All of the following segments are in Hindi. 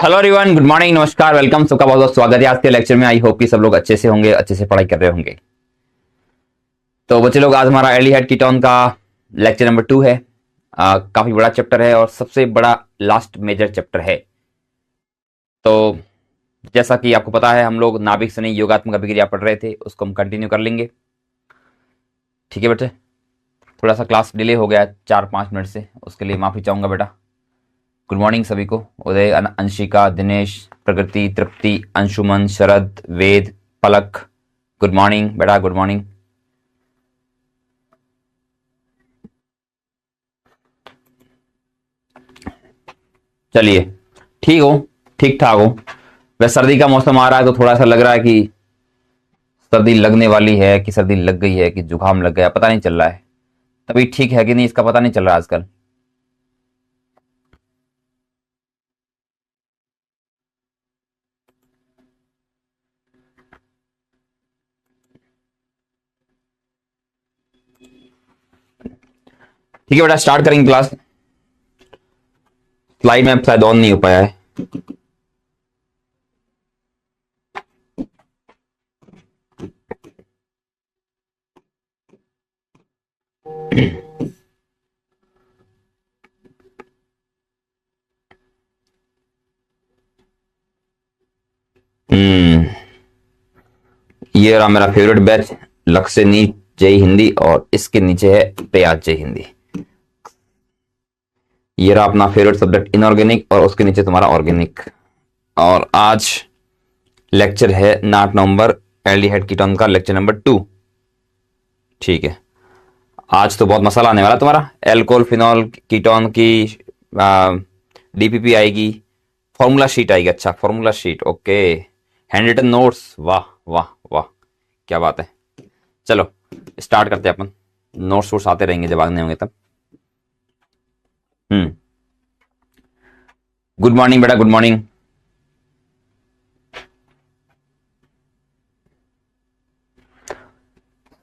हेलो एवरीवन, गुड मॉर्निंग, नमस्कार, वेलकम, सबका बहुत बहुत स्वागत है आज के लेक्चर में। आई होप कि सब लोग अच्छे से होंगे, अच्छे से पढ़ाई कर रहे होंगे। तो बच्चे लोग, आज हमारा एल्डिहाइड कीटोन का लेक्चर नंबर 2 है। काफी बड़ा चैप्टर है और सबसे बड़ा लास्ट मेजर चैप्टर है। तो जैसा कि आपको पता है, हम लोग नाभिक से नहीं योगात्मक अभिक्रिया पढ़ रहे थे, उसको हम कंटिन्यू कर लेंगे। ठीक है बेटे, थोड़ा सा क्लास डिले हो गया 4-5 मिनट से, उसके लिए माफी चाहूंगा बेटा। गुड मॉर्निंग सभी को। उदय, अंशिका, दिनेश, प्रगति, तृप्ति, अंशुमन, शरद, वेद, पलक, गुड मॉर्निंग बेटा, गुड मॉर्निंग। चलिए, ठीक हो, ठीक ठाक हो। वैसे सर्दी का मौसम आ रहा है तो थोड़ा सा लग रहा है कि सर्दी लगने वाली है, कि सर्दी लग गई है, कि जुकाम लग गया, पता नहीं चल रहा है। तभी ठीक है कि नहीं, इसका पता नहीं चल रहा आजकल। ठीक है बेटा, स्टार्ट करेंगे क्लास। स्लाइड में शायद ऑन नहीं हो पाया है। हम्म ये रहा मेरा फेवरेट बैच, लक्ष्य नीच जय हिंदी, और इसके नीचे है प्रयास जय हिंदी। ये रहा अपना फेवरेट सब्जेक्ट इनऑर्गेनिक, और उसके नीचे तुम्हारा ऑर्गेनिक। और आज लेक्चर है 8 नवंबर, एल्डिहाइड कीटोन का लेक्चर नंबर 2। ठीक है, आज तो बहुत मसाला आने वाला तुम्हारा। एल्कोहल फिनॉल कीटोन की डीपीपी आएगी, फॉर्मूला शीट आएगी। अच्छा, formula sheet, okay. Handwritten notes, वाह वाह वाह, क्या बात है। चलो स्टार्ट करते हैं अपन। नोट्स वोट्स आते रहेंगे जब आने होंगे तब। गुड मॉर्निंग बेटा, गुड मॉर्निंग।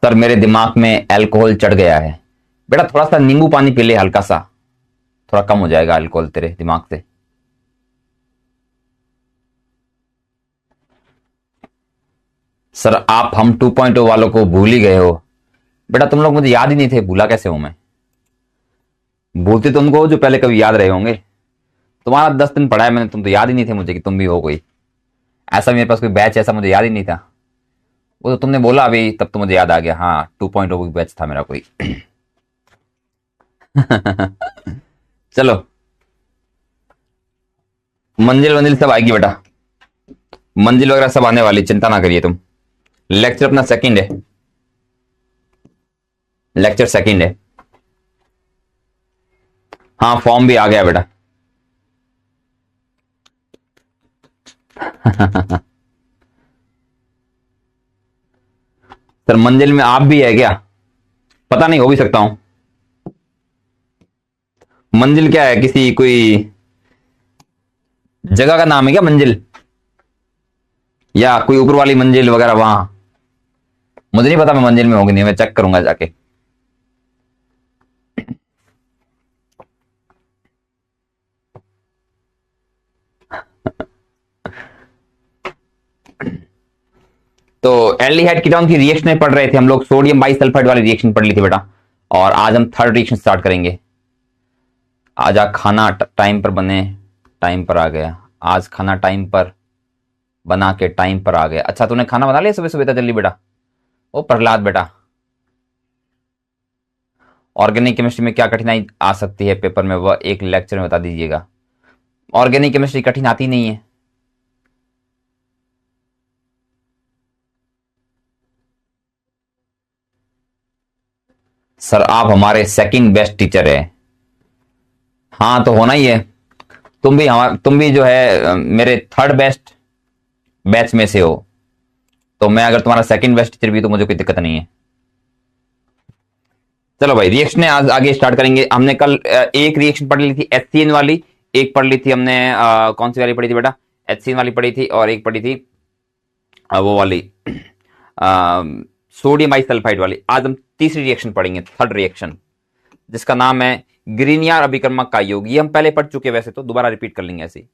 सर मेरे दिमाग में अल्कोहल चढ़ गया है। बेटा थोड़ा सा नींबू पानी पी ले, हल्का सा, थोड़ा कम हो जाएगा अल्कोहल तेरे दिमाग से। सर आप हम 2.0 वालों को भूल ही गए हो। बेटा तुम लोग मुझे याद ही नहीं थे, भूला कैसे हूं मैं। भूलते तुमको जो पहले कभी याद रहे होंगे। तुम्हारा 10 दिन पढ़ा है मैंने, तुम तो याद ही नहीं थे मुझे कि तुम भी हो कोई ऐसा। मेरे पास कोई बैच ऐसा मुझे याद ही नहीं था। वो तो तुमने बोला अभी, तब तो मुझे याद आ गया। हाँ, 2.0 बैच था मेरा कोई। चलो, मंजिल वंजिल सब आएगी बेटा, मंजिल वगैरह सब आने वाली, चिंता ना करिए तुम। लेक्चर अपना सेकंड है, लेक्चर सेकंड है। हाँ, फॉर्म भी आ गया बेटा। सर मंजिल में आप भी है क्या? पता नहीं, हो भी सकता हूं। मंजिल क्या है, किसी कोई जगह का नाम है क्या मंजिल, या कोई ऊपर वाली मंजिल वगैरह? वहां मुझे नहीं पता, मैं मंजिल में होगी नहीं, मैं चेक करूंगा जाके। तो एल्डिहाइड कीटोन की रिएक्शन पढ़ रहे थे हम लोग, सोडियम बाइसल्फाइड वाली रिएक्शन पढ़ ली थी बेटा। और आज हम थर्ड रिएक्शन स्टार्ट करेंगे। आज खाना टाइम पर बने, टाइम पर आ गया। आज खाना टाइम पर बना के टाइम पर आ गया। अच्छा, तूने खाना बना लिया सुबह सुबह तो जल्दी बेटा? ओ प्रहलाद बेटा, ऑर्गेनिक केमिस्ट्री में क्या कठिनाई आ सकती है पेपर में, वह एक लेक्चर में बता दीजिएगा। ऑर्गेनिक केमिस्ट्री कठिन आती नहीं है। सर आप हमारे सेकंड बेस्ट टीचर है। हाँ तो होना ही है। तुम भी जो है मेरे थर्ड बेस्ट बैच में से हो। तो मैं अगर तुम्हारा सेकंड बेस्ट टीचर भी, तो मुझे कोई दिक्कत नहीं है। चलो भाई, रिएक्शन आज आगे स्टार्ट करेंगे। हमने कल एक रिएक्शन पढ़ ली थी HCN वाली, एक पढ़ ली थी हमने कौन सी वाली पढ़ी थी बेटा? HCN वाली पढ़ी थी, और एक पढ़ी थी वो वाली सोडियम बाइसल्फाइड वाली। आज हम तीसरी रिएक्शन पढ़ेंगे, थर्ड रिएक्शन, जिसका नाम है ग्रीनियर अभिकर्मक का योग। ये हम पहले पढ़ चुके, वैसे तो दोबारा रिपीट कर लेंगे ऐसे।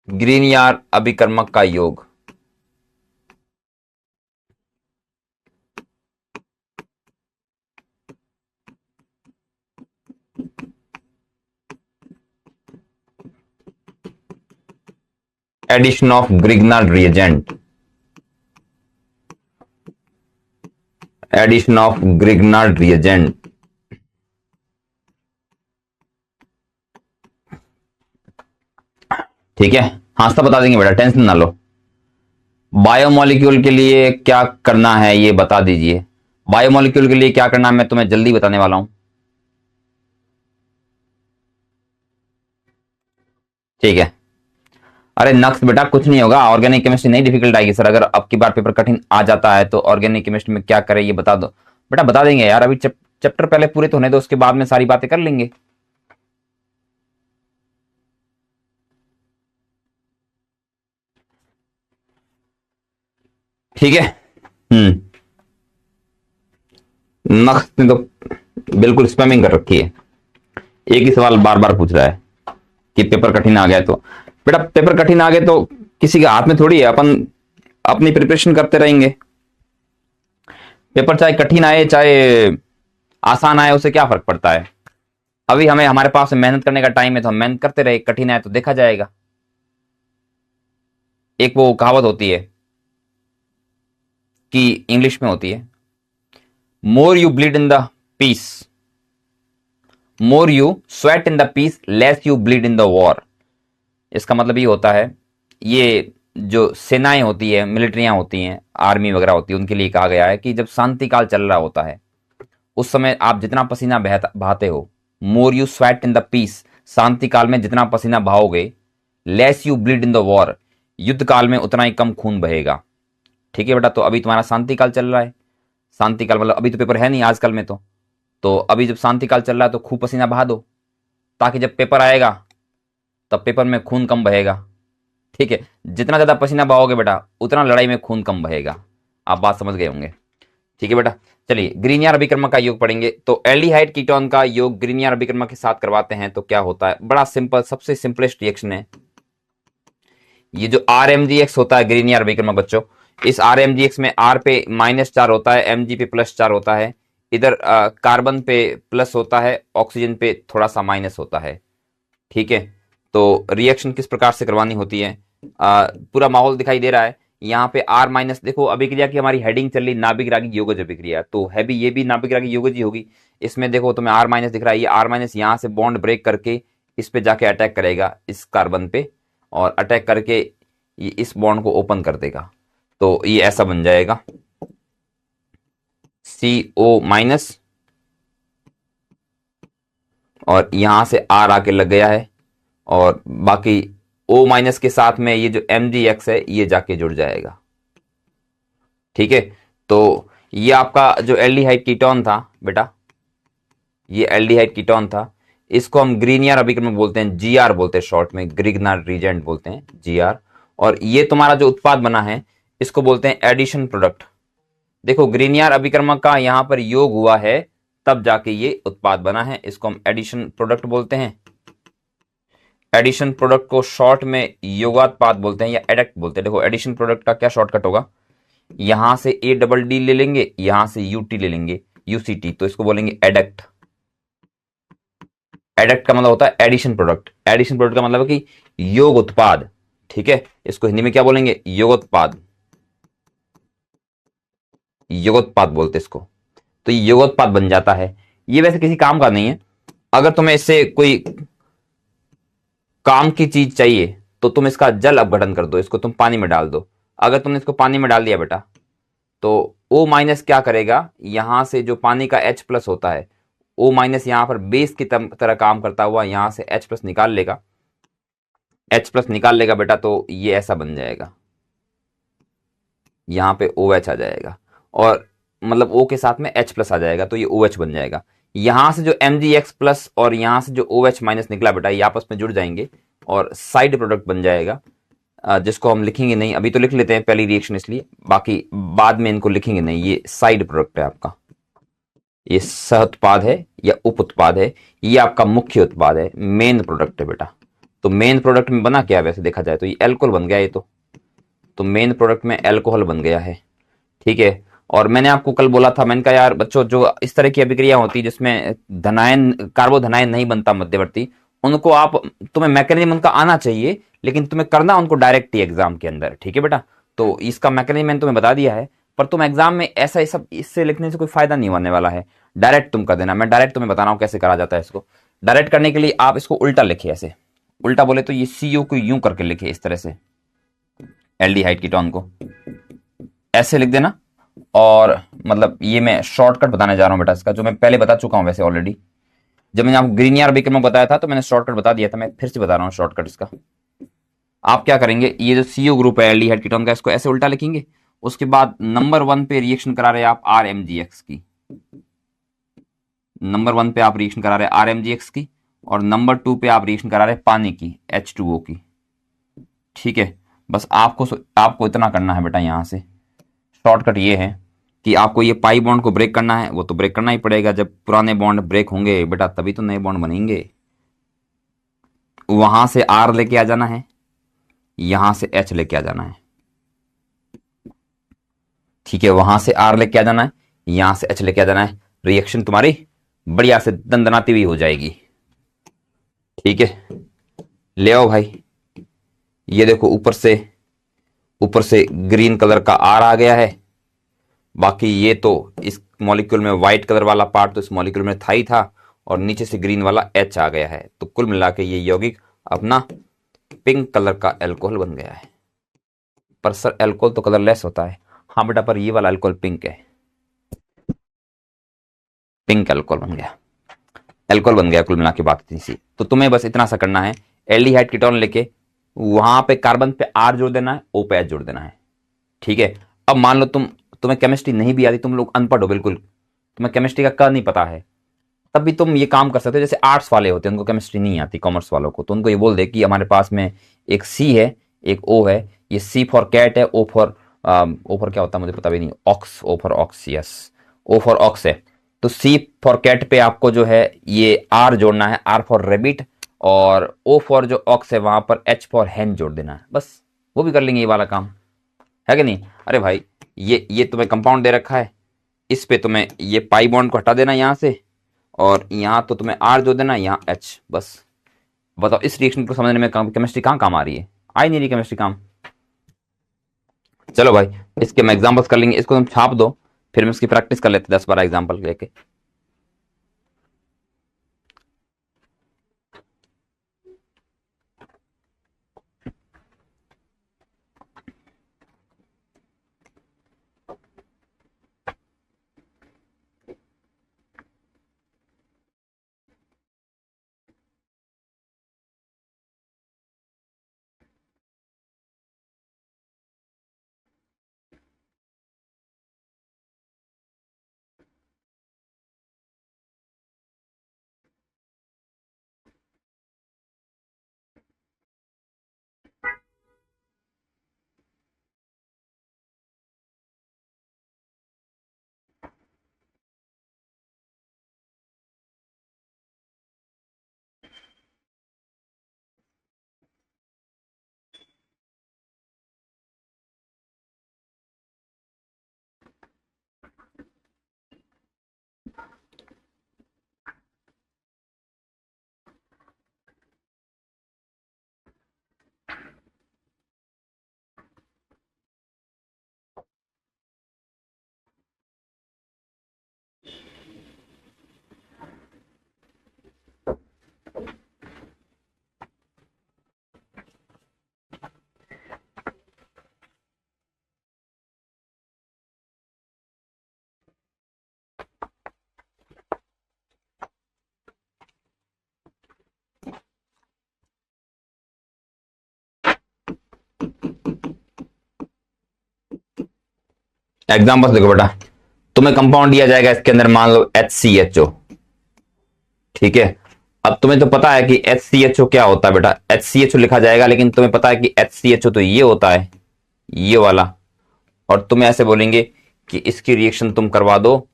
ग्रीनियर अभिकर्मक का योग। Addition of Grignard reagent. Addition of Grignard reagent. ठीक है, हाँ सब बता देंगे बेटा, टेंशन ना लो। बायोमोलिक्यूल के लिए क्या करना है ये बता दीजिए। बायोमोलिक्यूल के लिए क्या करना है मैं तुम्हें जल्दी बताने वाला हूं। ठीक है। अरे नक्स बेटा कुछ नहीं होगा, ऑर्गेनिक केमिस्ट्री नहीं डिफिकल्ट आएगी सर। अगर अब की बार पेपर कठिन आ जाता है तो ऑर्गेनिक केमिस्ट्री में क्या करें ये बता दो बेटा। बता देंगे यार, अभी चैप्टर पहले पूरे तो होने दो, उसके बाद में सारी बातें कर लेंगे। ठीक है। नक्स ने तो बिल्कुल स्पैमिंग कर रखी है, एक ही सवाल बार बार पूछ रहा है कि पेपर कठिन आ गया तो। बेटा पेपर कठिन आ गए तो किसी के हाथ में थोड़ी है, अपन अपनी प्रिपरेशन करते रहेंगे। पेपर चाहे कठिन आए चाहे आसान आए उससे क्या फर्क पड़ता है। अभी हमें हमारे पास मेहनत करने का टाइम है तो हम मेहनत करते रहे, कठिन आए तो देखा जाएगा। एक वो कहावत होती है कि इंग्लिश में होती है, more you bleed in the peace, more you sweat in the peace, less you bleed in the war. इसका मतलब ये होता है, ये जो सेनाएं होती है, मिलिट्रियां होती हैं, आर्मी वगैरह होती है, उनके लिए कहा गया है कि जब शांति काल चल रहा होता है उस समय आप जितना पसीना बहाते हो, more you sweat in the peace, शांति काल में जितना पसीना बहाओगे, less you bleed in the war, युद्ध काल में उतना ही कम खून बहेगा। ठीक है बेटा, तो अभी तुम्हारा शांति काल चल रहा है। शांति काल मतलब अभी तो पेपर है नहीं आजकल में, तो अभी जब शांति काल चल रहा है तो खूब पसीना बहा दो, ताकि जब पेपर आएगा तब पेपर में खून कम बहेगा। ठीक है, जितना ज्यादा पसीना बहाओगे बेटा उतना लड़ाई में खून कम बहेगा। आप बात समझ गए होंगे। ठीक है बेटा, चलिए ग्रीनियर अभिकर्मक का योग पढ़ेंगे। तो एल्डिहाइड कीटोन का योग ग्रीनियर अभिकर्मक के साथ करवाते हैं तो क्या होता है। बड़ा सिंपल, सबसे सिंपलेस्ट रिएक्शन है ये जो RMgX होता है ग्रीनियर अभिकर्मक बच्चों। इस RMgX में R पे -4 होता है, Mg पे +4 होता है, इधर कार्बन पे प्लस होता है, ऑक्सीजन पे थोड़ा सा माइनस होता है। ठीक है, तो रिएक्शन किस प्रकार से करवानी होती है, पूरा माहौल दिखाई दे रहा है। यहाँ पे R- देखो अभिक्रिया की हमारी हेडिंग चल रही नाभिक रागी योगज अभिक्रिया, तो है भी ये भी नाभिक रागी योगज ही होगी। इसमें देखो तुम्हें R- दिख रहा है, ये R- यहाँ से बॉन्ड ब्रेक करके इस पे जाके अटैक करेगा इस कार्बन पे, और अटैक करके ये इस बॉन्ड को ओपन कर देगा। तो ये ऐसा बन जाएगा CO-, और यहां से R आके लग गया है, और बाकी O- के साथ में ये जो MgX है ये जाके जुड़ जाएगा। ठीक है, तो ये आपका जो एल्डिहाइड कीटोन था बेटा, ये एल्डिहाइड कीटोन था, इसको हम ग्रीनियर अभिकर्मक बोलते हैं, GR बोलते हैं शॉर्ट में, ग्रिग्नार्ड रिएजेंट बोलते हैं GR। और ये तुम्हारा जो उत्पाद बना है इसको बोलते हैं एडिशन प्रोडक्ट। देखो ग्रीनियर अभिकर्मक का यहां पर योग हुआ है तब जाके ये उत्पाद बना है, इसको हम एडिशन प्रोडक्ट बोलते हैं। एडिशन प्रोडक्ट को शॉर्ट में योगात्पाद बोलते हैं या एडक्ट बोलते हैं। देखो एडिशन प्रोडक्ट का क्या शॉर्टकट होगा, यहां से ADD ले लेंगे, यहां से UT ले लेंगे, UCT, तो इसको बोलेंगे एडक्ट। एडक्ट का मतलब होता है एडिशन प्रोडक्ट। एडिशन प्रोडक्ट का मतलब है कि योग उत्पाद। ठीक है, इसको हिंदी में क्या बोलेंगे, योगोत्पाद। योगोत्पाद बोलते इसको, तो योगोत्पाद बन जाता है। ये वैसे किसी काम का नहीं है, अगर तुम्हें इससे कोई काम की चीज चाहिए तो तुम इसका जल अपघटन कर दो, इसको तुम पानी में डाल दो। अगर तुमने इसको पानी में डाल दिया बेटा तो O- क्या करेगा, यहां से जो पानी का H+ होता है, O- यहां पर बेस की तरह काम करता हुआ यहां से H+ निकाल लेगा, H+ निकाल लेगा बेटा, तो ये ऐसा बन जाएगा, यहां पे OH आ जाएगा, और मतलब O के साथ में H+ आ जाएगा, तो ये OH बन जाएगा। यहां से जो MgX+ और यहां से जो OH- निकला बेटा ये आपस में जुड़ जाएंगे और साइड प्रोडक्ट बन जाएगा, जिसको हम लिखेंगे नहीं, अभी तो लिख लेते हैं पहली रिएक्शन इसलिए, बाकी बाद में इनको लिखेंगे नहीं। ये साइड प्रोडक्ट है आपका, ये सह उत्पाद है या उप उत्पाद है, ये आपका मुख्य उत्पाद है, मेन प्रोडक्ट है बेटा। तो मेन प्रोडक्ट में बना क्या, वैसे देखा जाए तो ये एल्कोहल बन गया ये तो मेन प्रोडक्ट में एल्कोहल बन गया है। ठीक है। और मैंने आपको कल बोला था, मैंने कहा यार बच्चों, जो इस तरह की अभिक्रिया होती है जिसमें धनायन कार्बोधनायन नहीं बनता मध्यवर्ती, उनको आप, तुम्हें मैकेनिज्म उनका आना चाहिए, लेकिन तुम्हें करना उनको डायरेक्ट ही एग्जाम के अंदर। ठीक है बेटा, तो इसका मैकेनिज्म मैंने तुम्हें बता दिया है, पर तुम एग्जाम में ऐसा ये सब इससे लिखने से कोई फायदा नहीं होने वाला है। डायरेक्ट तुम कर देना, मैं डायरेक्ट तुम्हें बता रहा हूं कैसे करा जाता है इसको। डायरेक्ट करने के लिए आप इसको उल्टा लिखे, ऐसे उल्टा बोले तो ये सीओ को यूं करके लिखे, इस तरह से एल्डिहाइड कीटोन को ऐसे लिख देना। और मतलब ये मैं शॉर्टकट बताने जा रहा हूं बेटा इसका, जो मैं पहले बता चुका हूं वैसे ऑलरेडी। जब मैंने आपको ग्रीनियर बेकर में बताया था तो मैंने शॉर्टकट बता दिया था, मैं फिर से बता रहा हूं शॉर्टकट इसका। आप क्या करेंगे, ये जो सीओ ग्रुप है एल्डिहाइड कीटोन का, इसको ऐसे उल्टा लिखेंगे। उसके बाद नंबर 1 पे रिएक्शन करा रहे आप RMGX की, नंबर 1 पे आप रिएक्शन करा रहे RMGX की, और नंबर 2 पे आप रिएक्शन करा रहे पानी की, H2O की। ठीक है, बस आपको इतना करना है बेटा। यहां से शॉर्टकट ये है कि आपको ये पाई बॉन्ड को ब्रेक करना है, वो तो ब्रेक करना ही पड़ेगा, जब पुराने बॉन्ड ब्रेक होंगे बेटा तभी तो नए बॉन्ड बनेंगे। वहां से R लेके आ जाना है, यहां से H लेके आ जाना है। ठीक है, वहां से R लेके आ जाना है, यहां से H लेके आ जाना है। रिएक्शन तुम्हारी बढ़िया से दंदनाती हुई हो जाएगी। ठीक है, ले आओ भाई। ये देखो ऊपर से ग्रीन कलर का R आ गया है। बाकी ये तो इस मॉलिक्यूल में व्हाइट कलर वाला पार्ट तो इस मॉलिक्यूल में था ही था, और नीचे से ग्रीन वाला H आ गया है। तो कुल मिला के ये यौगिक अपना पिंक कलर का एल्कोहल बन गया है। पर सर एल्कोहल तो कलरलेस होता है। हाँ बेटा, पर ये वाला एल्कोहल पिंक है, पिंक एल्कोहल बन गया, एल्कोहल बन गया। कुल मिला के बात इतनी सी। तो तुम्हें बस इतना सा करना है, एल्डिहाइड कीटोन लेके वहां पे कार्बन पे R जोड़ देना है, O पे H जोड़ देना है। ठीक है। अब मान लो तुम्हें केमिस्ट्री नहीं भी आती, तुम लोग अनपढ़ हो बिल्कुल, तुम्हें केमिस्ट्री का क नहीं पता है, तब भी तुम ये काम कर सकते हो। जैसे आर्ट्स वाले होते हैं उनको केमिस्ट्री नहीं आती, कॉमर्स वालों को, तो उनको ये बोल दे कि हमारे पास में एक C है, एक O है, ये C फॉर कैट है, O फॉर क्या होता है मुझे पता भी नहीं, ox, O for ox, yes O for ox है। तो C फॉर कैट पे आपको जो है ये R जोड़ना है, R फॉर रेबिट, और O फॉर जो ऑक्स है वहां पर H फॉर हैन जोड़ देना है। बस वो भी कर लेंगे ये वाला काम, है कि नहीं। अरे भाई, ये तुम्हें कंपाउंड दे रखा है, इस पे तुम्हें ये पाई बॉन्ड को हटा देना यहां से, और यहां तो तुम्हें R जो देना, यहां H। बस बताओ इस रिएक्शन को समझने में केमिस्ट्री कहां काम आ रही है, आ ही नहीं रही केमिस्ट्री काम। चलो भाई, इसके हम एग्जाम्पल्स कर लेंगे, इसको तुम छाप दो, फिर हम इसकी प्रैक्टिस कर लेते 10-12 एग्जाम्पल लेके। एग्जाम्पल्स देखो बेटा, तुम्हें कंपाउंड दिया जाएगा, इसके अंदर मान लो HCHO। ठीक है, अब तुम्हें तो पता है कि HCHO क्या होता है बेटा, HCHO लिखा जाएगा, लेकिन तुम्हें पता है कि HCHO तो ये होता है, ये वाला। और तुम्हें ऐसे बोलेंगे कि इसकी रिएक्शन तुम करवा दो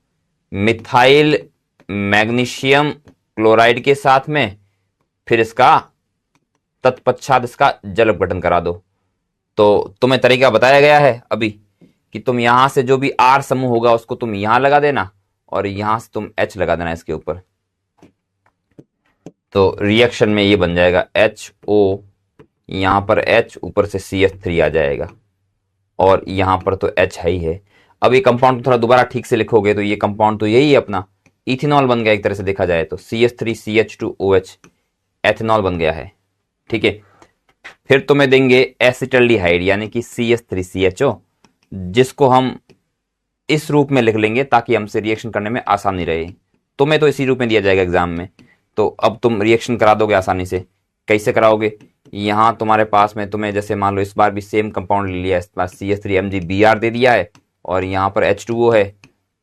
मिथाइल मैग्नीशियम क्लोराइड के साथ में, फिर इसका तत्पश्चात इसका जल अपघटन करा दो। तो तुम्हें तरीका बताया गया है अभी कि तुम यहां से जो भी R समूह होगा उसको तुम यहां लगा देना और यहां से तुम H लगा देना इसके ऊपर। तो रिएक्शन में ये बन जाएगा HO, यहां पर H, ऊपर से CH3 आ जाएगा और यहां पर तो H है ही है। अब ये कंपाउंड थोड़ा दोबारा ठीक से लिखोगे तो ये कंपाउंड तो यही है अपना, इथेनॉल बन गया एक तरह से देखा जाए तो, CH3CH2OH एथेनॉल बन गया है। ठीक है, फिर तुम्हें देंगे एसिटल्डिहाइड यानी कि CH3CHO, जिसको हम इस रूप में लिख लेंगे ताकि हमसे रिएक्शन करने में आसानी रहे। तुम्हें तो इसी रूप में दिया जाएगा एग्जाम में, तो अब तुम रिएक्शन करा दोगे आसानी से। कैसे कराओगे, यहां तुम्हारे पास में तुम्हें जैसे मान लो इस बार भी सेम कंपाउंड ले लिया, इस बार CH3MgBr दे दिया है और यहाँ पर H2O है,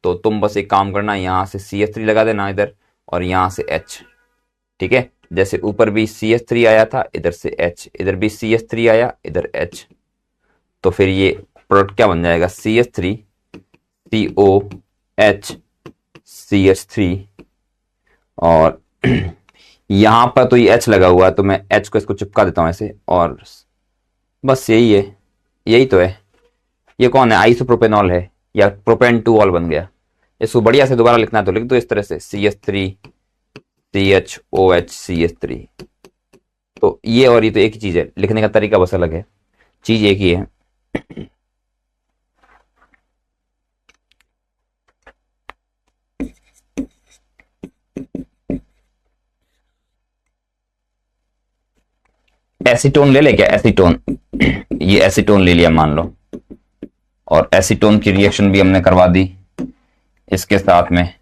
तो तुम बस एक काम करना, यहाँ से CH3 लगा देना इधर और यहाँ से H। ठीक है, जैसे ऊपर भी CH3 आया था, इधर से H, इधर भी CH3 आया, इधर H, तो फिर ये प्रोडक्ट क्या बन जाएगा, CH3COH CH3। और यहां पर तो ये H लगा हुआ है तो मैं H को इसको चिपका देता हूं ऐसे, और बस यही है, यही तो है। ये कौन है, आइसोप्रोपेनॉल है या प्रोपेन 2 ऑल बन गया। इसको बढ़िया से दोबारा लिखना है तो लिख दो इस तरह से, CH3CHOH CH3। तो ये और ये तो एक ही चीज है, लिखने का तरीका बस अलग है, चीज एक ही है। एसीटोन ले ले क्या, एसीटोन, ये एसीटोन ले लिया मान लो, और एसीटोन की रिएक्शन भी हमने करवा दी इसके साथ में।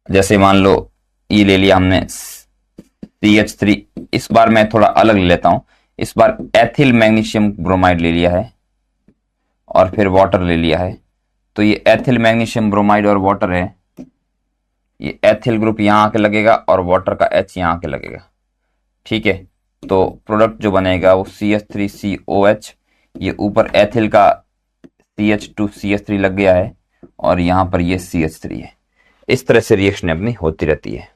जैसे मान लो ये ले लिया हमने CH3, इस बार मैं थोड़ा अलग ले लेता हूं, इस बार एथिल मैग्नीशियम ब्रोमाइड ले लिया है और फिर वाटर ले लिया है। तो ये एथिल मैग्नीशियम ब्रोमाइड और वाटर है, ये एथिल ग्रुप यहां आके लगेगा और वाटर का H यहां आके लगेगा। ठीक है, तो प्रोडक्ट जो बनेगा वो CH3COH, ये ऊपर एथिल का CH2CH3 लग गया है और यहां पर ये CH3 है। इस तरह से रिएक्शन अपनी होती रहती है।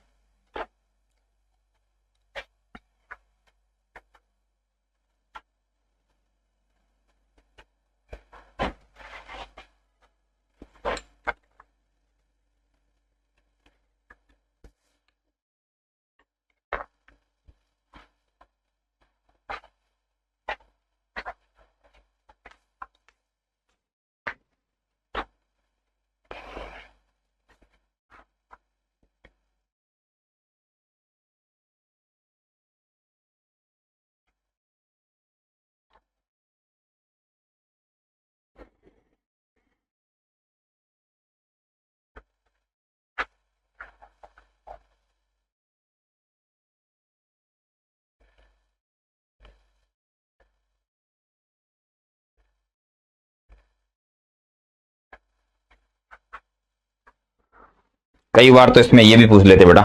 कई बार तो इसमें ये भी पूछ लेते बेटा,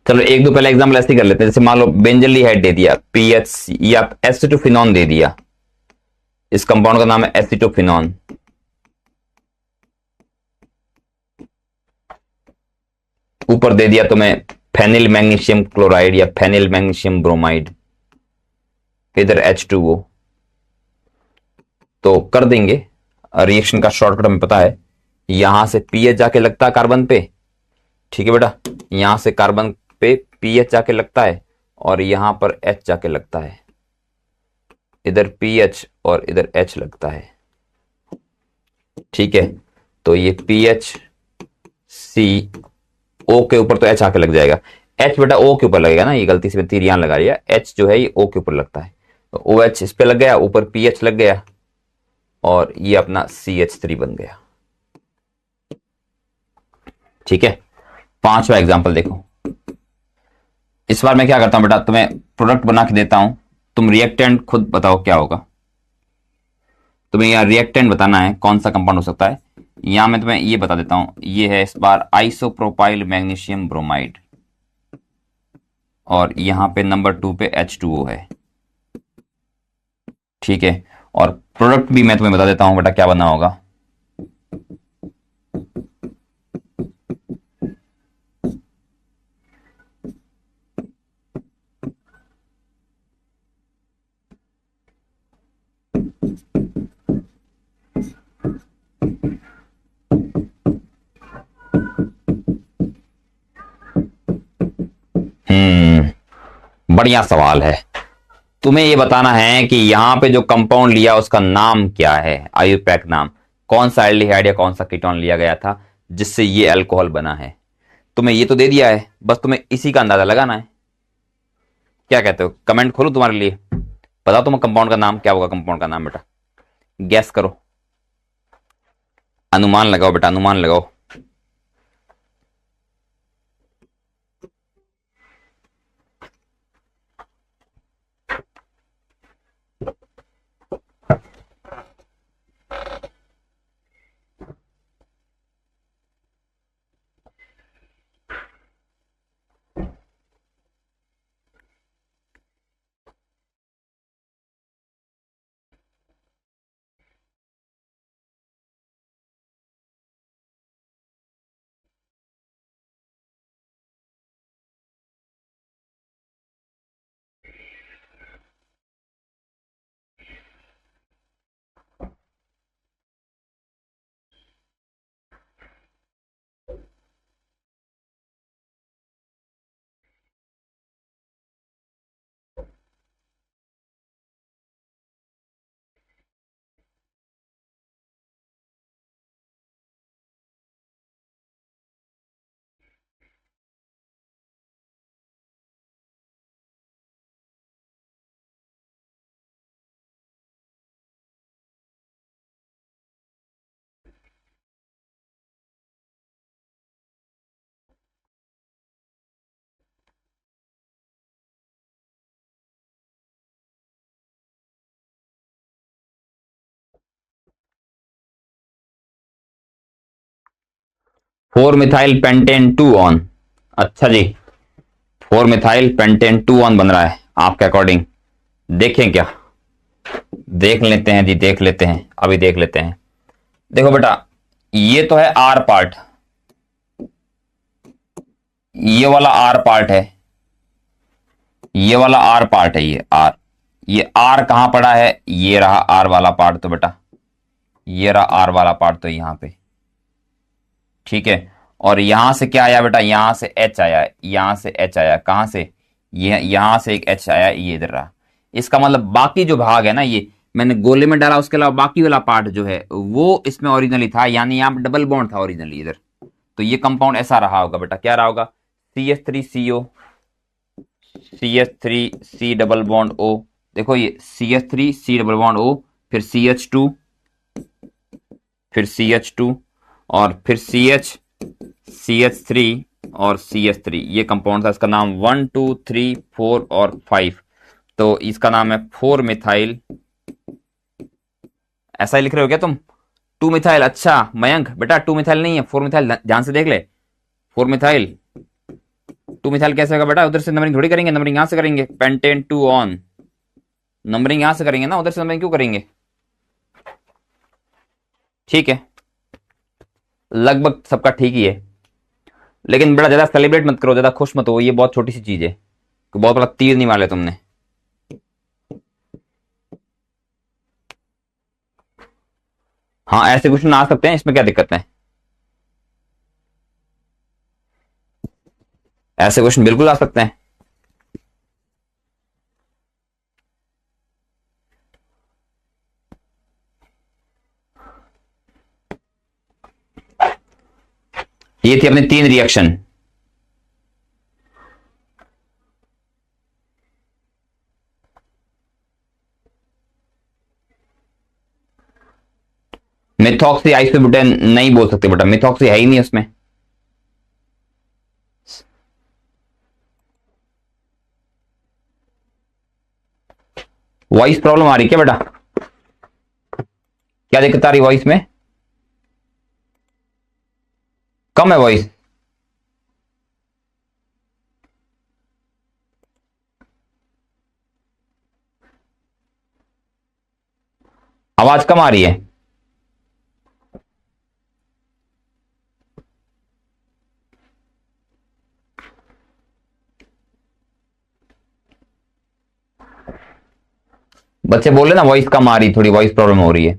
चलो एक दो पहले एग्जाम्पल ऐसे कर लेते हैं। जैसे मान लो बेंजल्डिहाइड दे दिया, PH या एसिटोफिनॉन दे दिया, इस कंपाउंड का नाम है एसिटोफिनॉन। ऊपर दे दिया तुम्हें फेनिल मैग्नीशियम क्लोराइड या फेनिल मैग्नीशियम ब्रोमाइड, इधर H2O। तो कर देंगे रिएक्शन का शॉर्टकट हमें पता है, यहां से पीएच जाके लगता है कार्बन पे। ठीक है बेटा, यहां से कार्बन पे पीएच जाके लगता है और यहां पर H जाके लगता है, इधर पीएच और इधर H लगता है। ठीक है, तो ये पीएच सी O के ऊपर तो H आके लग जाएगा, H बेटा O के ऊपर लगेगा ना, ये गलती से मैं तीर यहां लगा लिया, H जो है ये O के ऊपर लगता है, तो OH इस पे लग गया, ऊपर पीएच लग गया और ये अपना CH3 बन गया। ठीक है, पांचवा एग्जांपल देखो। इस बार मैं क्या करता हूं बेटा, तुम्हें प्रोडक्ट बना के देता हूं, तुम रिएक्टेंट खुद बताओ क्या होगा। तुम्हें यहां रिएक्टेंट बताना है कौन सा कंपाउंड हो सकता है। यहां मैं तुम्हें ये बता देता हूं, ये है इस बार आइसोप्रोपाइल मैग्नीशियम ब्रोमाइड और यहां पे नंबर 2 पे H2O है। ठीक है, और प्रोडक्ट भी मैं तुम्हें बता देता हूं बेटा क्या बना होगा। बढ़िया सवाल है। तुम्हें ये बताना है कि यहां पे जो कंपाउंड लिया उसका नाम क्या है, आयुपैक नाम। कौन सा एल्डिहाइड या कौन सा कीटोन लिया गया था जिससे ये अल्कोहल बना है। तुम्हें ये तो दे दिया है, बस तुम्हें इसी का अंदाजा लगाना है। क्या कहते हो, कमेंट खोलो तुम्हारे लिए। बताओ तुम्हें कंपाउंड का नाम क्या होगा। कंपाउंड का नाम बेटा गैस करो, अनुमान लगाओ बेटा, अनुमान लगाओ। Four methyl pentane 2 on. अच्छा जी, फोर मिथाइल पेंटेन 2 ऑन बन रहा है आपके अकॉर्डिंग। देखें क्या, देख लेते हैं जी, देख लेते हैं, अभी देख लेते हैं। देखो बेटा, ये तो है आर पार्ट, ये वाला आर पार्ट है, ये वाला आर पार्ट है, ये आर। ये आर कहां पड़ा है, ये रहा आर वाला पार्ट। तो बेटा ये रहा आर वाला पार्ट, तो यहां पे ठीक है। और यहां से क्या आया बेटा, यहां से एच आया, यहां से एच आया। कहां से, ये यहां से एक एच आया, ये इधर रहा। इसका मतलब बाकी जो भाग है ना, ये मैंने गोले में डाला, उसके अलावा बाकी वाला पार्ट जो है वो इसमें ओरिजिनली था, यानी यहां पे डबल बॉन्ड था ओरिजिनली इधर। तो ये कंपाउंड ऐसा रहा होगा बेटा, क्या रहा होगा, CH3CO, CH3C double bond O। देखो ये CH3C डबल बॉन्ड O, फिर CH2, फिर CH2, और फिर CH3 और CH3। ये कंपाउंड था, इसका नाम 1 2 3 4 और 5। तो इसका नाम है 4 मिथाइल। ऐसा ही लिख रहे हो क्या तुम, 2 मिथाइल। अच्छा मयंक बेटा 2 मिथाइल नहीं है, 4 मिथाइल, ध्यान से देख ले। 4 मिथाइल, 2 मिथाइल कैसे होगा बेटा, उधर से नंबरिंग थोड़ी करेंगे, नंबरिंग यहां से करेंगे। पेंटेन 2 ऑन, नंबरिंग यहां से करेंगे ना, उधर से नंबरिंग क्यों करेंगे। ठीक है, लगभग सबका ठीक ही है, लेकिन बड़ा ज्यादा सेलिब्रेट मत करो, ज्यादा खुश मत हो, ये बहुत छोटी सी चीज है, बहुत बड़ा तीर नहीं मारे तुमने। हाँ ऐसे क्वेश्चन आ सकते हैं, इसमें क्या दिक्कत है, ऐसे क्वेश्चन बिल्कुल आ सकते हैं। ये थी अपनी 3 रिएक्शन। मिथॉक्सी आइसोब्यूटेन नहीं बोल सकते बेटा, मिथॉक्सी है ही नहीं उसमें। वॉइस प्रॉब्लम आ रही क्या बेटा, क्या दिक्कत आ रही वॉइस में, कम है वॉइस। आवाज कम आ रही है। बच्चे बोले ना वॉइस कम आ रही, थोड़ी वॉइस प्रॉब्लम हो रही है।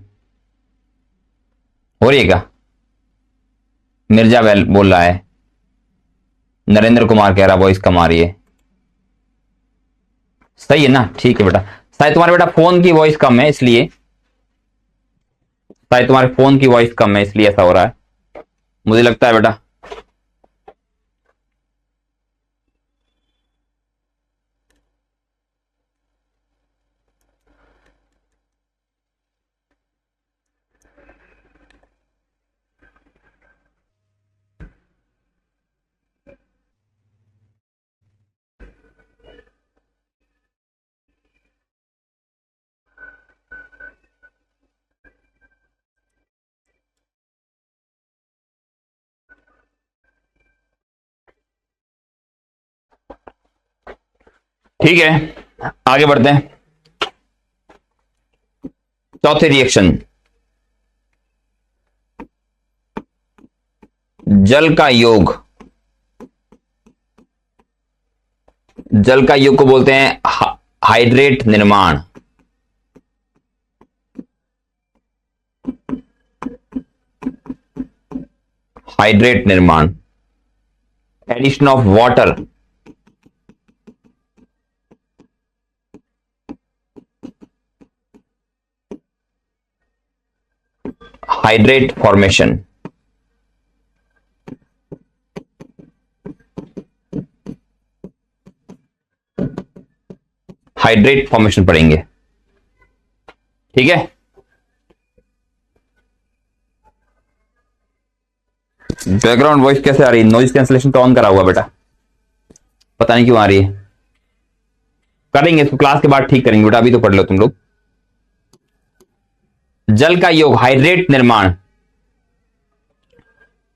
हो रही है क्या, मिर्जा वेल बोल रहा है, नरेंद्र कुमार कह रहा वॉइस कम आ रही है। सही है ना? ठीक है बेटा। शायद तुम्हारे बेटा फोन की वॉइस कम है इसलिए, शायद तुम्हारे फोन की वॉइस कम है इसलिए ऐसा हो रहा है, मुझे लगता है बेटा। ठीक है, आगे बढ़ते हैं। चौथे रिएक्शन, जल का योग। जल का योग को बोलते हैं हाइड्रेट निर्माण। हाइड्रेट निर्माण, addition of water, hydrate formation. Hydrate formation पढ़ेंगे, ठीक है। बैकग्राउंड वॉइस कैसे आ रही है? नॉइज कैंसलेशन तो ऑन करा हुआ बेटा, पता नहीं क्यों आ रही है। करेंगे इसको क्लास के बाद ठीक करेंगे बेटा, अभी तो पढ़ लो तुम लोग। जल का योग, हाइड्रेट निर्माण,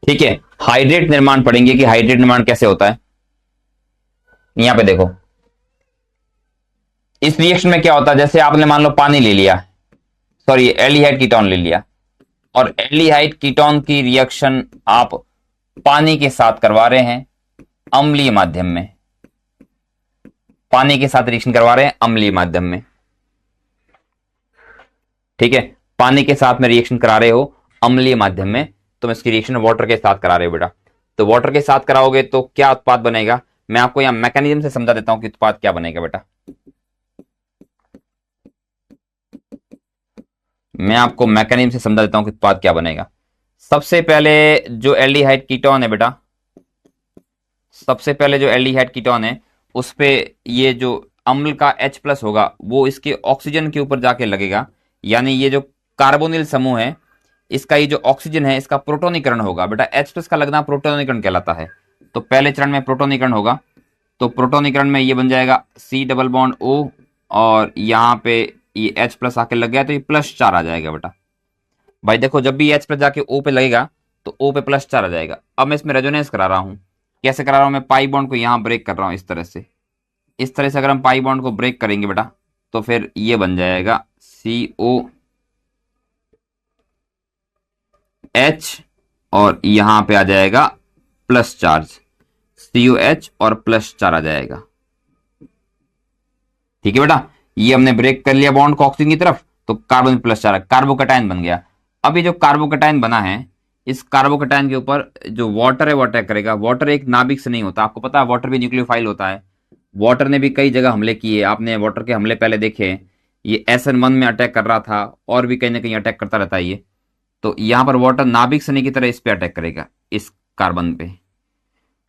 ठीक है। हाइड्रेट निर्माण पढ़ेंगे कि हाइड्रेट निर्माण कैसे होता है। यहां पे देखो, इस रिएक्शन में क्या होता है, जैसे आपने मान लो पानी ले लिया, सॉरी एल्डिहाइड कीटोन ले लिया, और एल्डिहाइड कीटोन की रिएक्शन आप पानी के साथ करवा रहे हैं अम्लीय माध्यम में। पानी के साथ रिएक्शन करवा रहे हैं अम्लीय माध्यम में, ठीक है। पानी के साथ में रिएक्शन करा रहे हो अम्लीय माध्यम में, तुम इसकी रिएक्शन वाटर के साथ करा रहे हो बेटा। तो वाटर के साथ कराओगे तो क्या उत्पाद बनेगा, मैं आपको यहां मैकेनिज्म से समझा देता हूं कि उत्पाद क्या बनेगा बेटा। मैं आपको मैकेनिज्म से समझा देता हूं कि उत्पाद क्या बनेगा। सबसे पहले जो एल्डिहाइड कीटोन है बेटा, सबसे पहले जो एल्डिहाइड कीटोन है उस पे ये जो अम्ल का H प्लस होगा वो इसके ऑक्सीजन के ऊपर जाके लगेगा, यानी ये जो कार्बोनिल समूह है इसका ये जो ऑक्सीजन है इसका प्रोटोनीकरण होगा बेटा। H प्लस का लगना प्रोटोनीकरण कहलाता है। तो पहले चरण में प्रोटोनीकरण होगा, तो प्रोटोनीकरण में ये बन जाएगा C डबल बॉन्ड O, और यहाँ पे ये H प्लस आके लग गया तो ये +4 आ जाएगा बेटा। भाई देखो, जब भी H प्लस जाके O पे लगेगा तो O पे +4 आ जाएगा। अब मैं इसमें रेजोनेंस करा रहा हूं, कैसे करा रहा हूं, मैं पाई बॉन्ड को यहां ब्रेक कर रहा हूं इस तरह से। इस तरह से अगर हम पाई बॉन्ड को ब्रेक करेंगे बेटा तो फिर ये बन जाएगा COH, और यहां पे आ जाएगा प्लस चार्ज, COH और +4 आ जाएगा, ठीक है बेटा। ये हमने ब्रेक कर लिया बॉन्ड को ऑक्सीजन की तरफ, तो कार्बन +4 कार्बोकटायन बन गया। अब ये जो कार्बोकटायन बना है, इस कार्बोकटायन के ऊपर जो वाटर है वो अटैक करेगा। वाटर एक नाभिक से नहीं होता, आपको पता है वाटर भी न्यूक्लियोफाइल होता है। वाटर ने भी कई जगह हमले किए, आपने वाटर के हमले पहले देखे। ये SN1 में अटैक कर रहा था, और भी कहीं ना कहीं अटैक करता रहता है ये। तो यहां पर वाटर नाभिक सनी की तरह इस पे अटैक करेगा, इस कार्बन पे,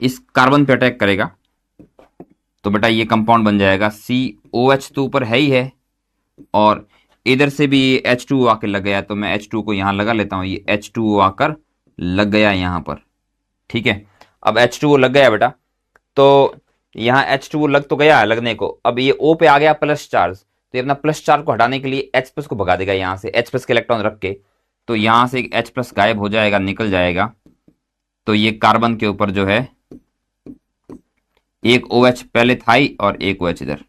इस कार्बन पे अटैक करेगा। तो बेटा ये कंपाउंड बन जाएगा COH तो ऊपर है ही है, और इधर से भी H2O आकर लग गया, तो मैं H2 को यहां लगा लेता हूं, ये H2O आकर लग गया यहां पर, ठीक है। अब H2O लग गया बेटा, तो यहां H2O लग तो गया लगने को, अब ये O पे आ गया प्लस चार्ज, तो ये अपना +4 को हटाने के लिए H प्लस को भगा देगा यहां से, H प्लस के इलेक्ट्रॉन रख के। तो यहां से H प्लस गायब हो जाएगा, निकल जाएगा। तो ये कार्बन के ऊपर जो है एक OH पहले था ही और एक OH इधर,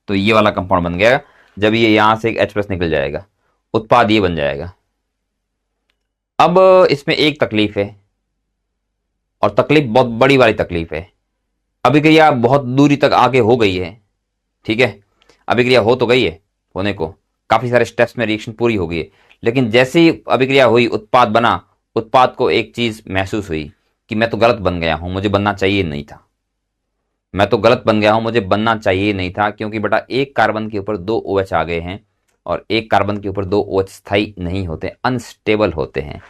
तो ये वाला कंपाउंड बन गया। जब ये यहां से एक H प्लस निकल जाएगा, उत्पाद ये बन जाएगा। अब इसमें एक तकलीफ है, और तकलीफ बहुत बड़ी वाली तकलीफ है। अभिक्रिया बहुत दूरी तक आगे हो गई है, ठीक है। अभिक्रिया हो तो गई है, होने को काफी सारे स्टेप्स में रिएक्शन पूरी हो गई है, लेकिन जैसे ही अभिक्रिया हुई उत्पाद बना, उत्पाद को एक चीज महसूस हुई कि मैं तो गलत बन गया हूं, मुझे बनना चाहिए नहीं था। मैं तो गलत बन गया हूं, मुझे बनना चाहिए नहीं था, क्योंकि बेटा एक कार्बन के ऊपर दो OH आ गए हैं, और एक कार्बन के ऊपर दो OH स्थायी नहीं होते, अनस्टेबल होते हैं।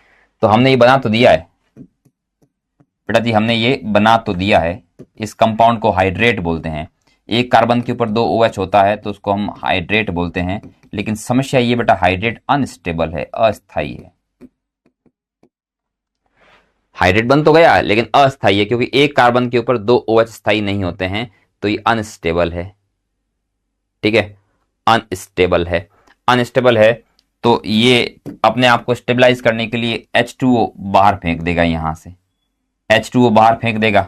तो हमने ये बना तो दिया है बेटा जी, हमने ये बना तो दिया है। इस कंपाउंड को हाइड्रेट बोलते हैं। एक कार्बन के ऊपर दो OH होता है तो उसको हम हाइड्रेट बोलते हैं। लेकिन समस्या ये बेटा, हाइड्रेट अनस्टेबल है, अस्थाई है। हाइड्रेट बन तो गया लेकिन अस्थाई है, क्योंकि एक कार्बन के ऊपर दो OH स्थायी नहीं होते हैं, तो ये अनस्टेबल है। ठीक है, अनस्टेबल है। अनस्टेबल है तो ये अपने आप को स्टेबलाइज करने के लिए H2O बाहर फेंक देगा। यहां से H2O बाहर फेंक देगा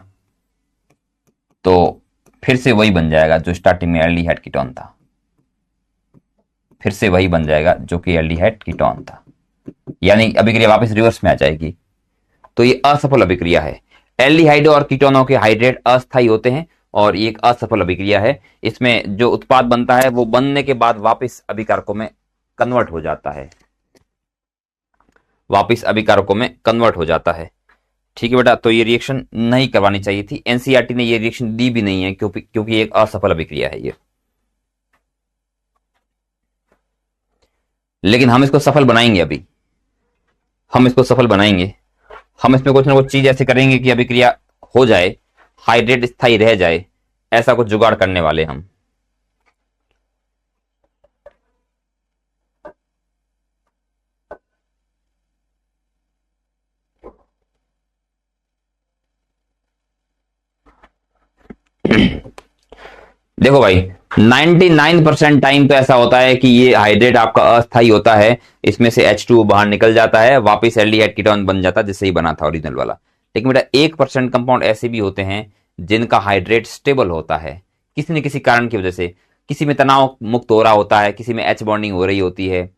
तो फिर से वही बन जाएगा जो स्टार्टिंग में एल्डिहाइड कीटोन था, फिर से वही बन जाएगा जो कि एल्डिहाइड कीटोन था, यानी अभिक्रिया वापस रिवर्स में आ जाएगी। तो ये असफल अभिक्रिया है। एल्डिहाइड और कीटोनों के हाइड्रेट अस्थायी होते हैं और ये एक असफल अभिक्रिया है। इसमें जो उत्पाद बनता है वो बनने के बाद वापस अभिकारकों में कन्वर्ट हो जाता है, वापस अभिकारकों में कन्वर्ट हो जाता है। ठीक है बेटा, तो ये रिएक्शन नहीं करवानी चाहिए थी। एनसीईआरटी ने ये रिएक्शन दी भी नहीं है, क्योंकि एक असफल अभिक्रिया है ये। लेकिन हम इसको सफल बनाएंगे, अभी हम इसको सफल बनाएंगे। हम इसमें कुछ ना कुछ चीज ऐसे करेंगे कि अभिक्रिया हो जाए, हाइड्रेट स्थायी रह जाए, ऐसा कुछ जुगाड़ करने वाले हम। देखो भाई, 99% टाइम तो ऐसा होता है कि ये हाइड्रेट आपका अस्थायी होता है, इसमें से H2O बाहर निकल जाता है, वापस एल्डिहाइड कीटोन बन जाता है जिससे ही बना था ओरिजिनल वाला। लेकिन बेटा 1% कंपाउंड ऐसे भी होते हैं जिनका हाइड्रेट स्टेबल होता है, किसी न किसी कारण की वजह से। किसी में तनाव मुक्त हो रहा होता है, किसी में H बॉन्डिंग हो रही होती है,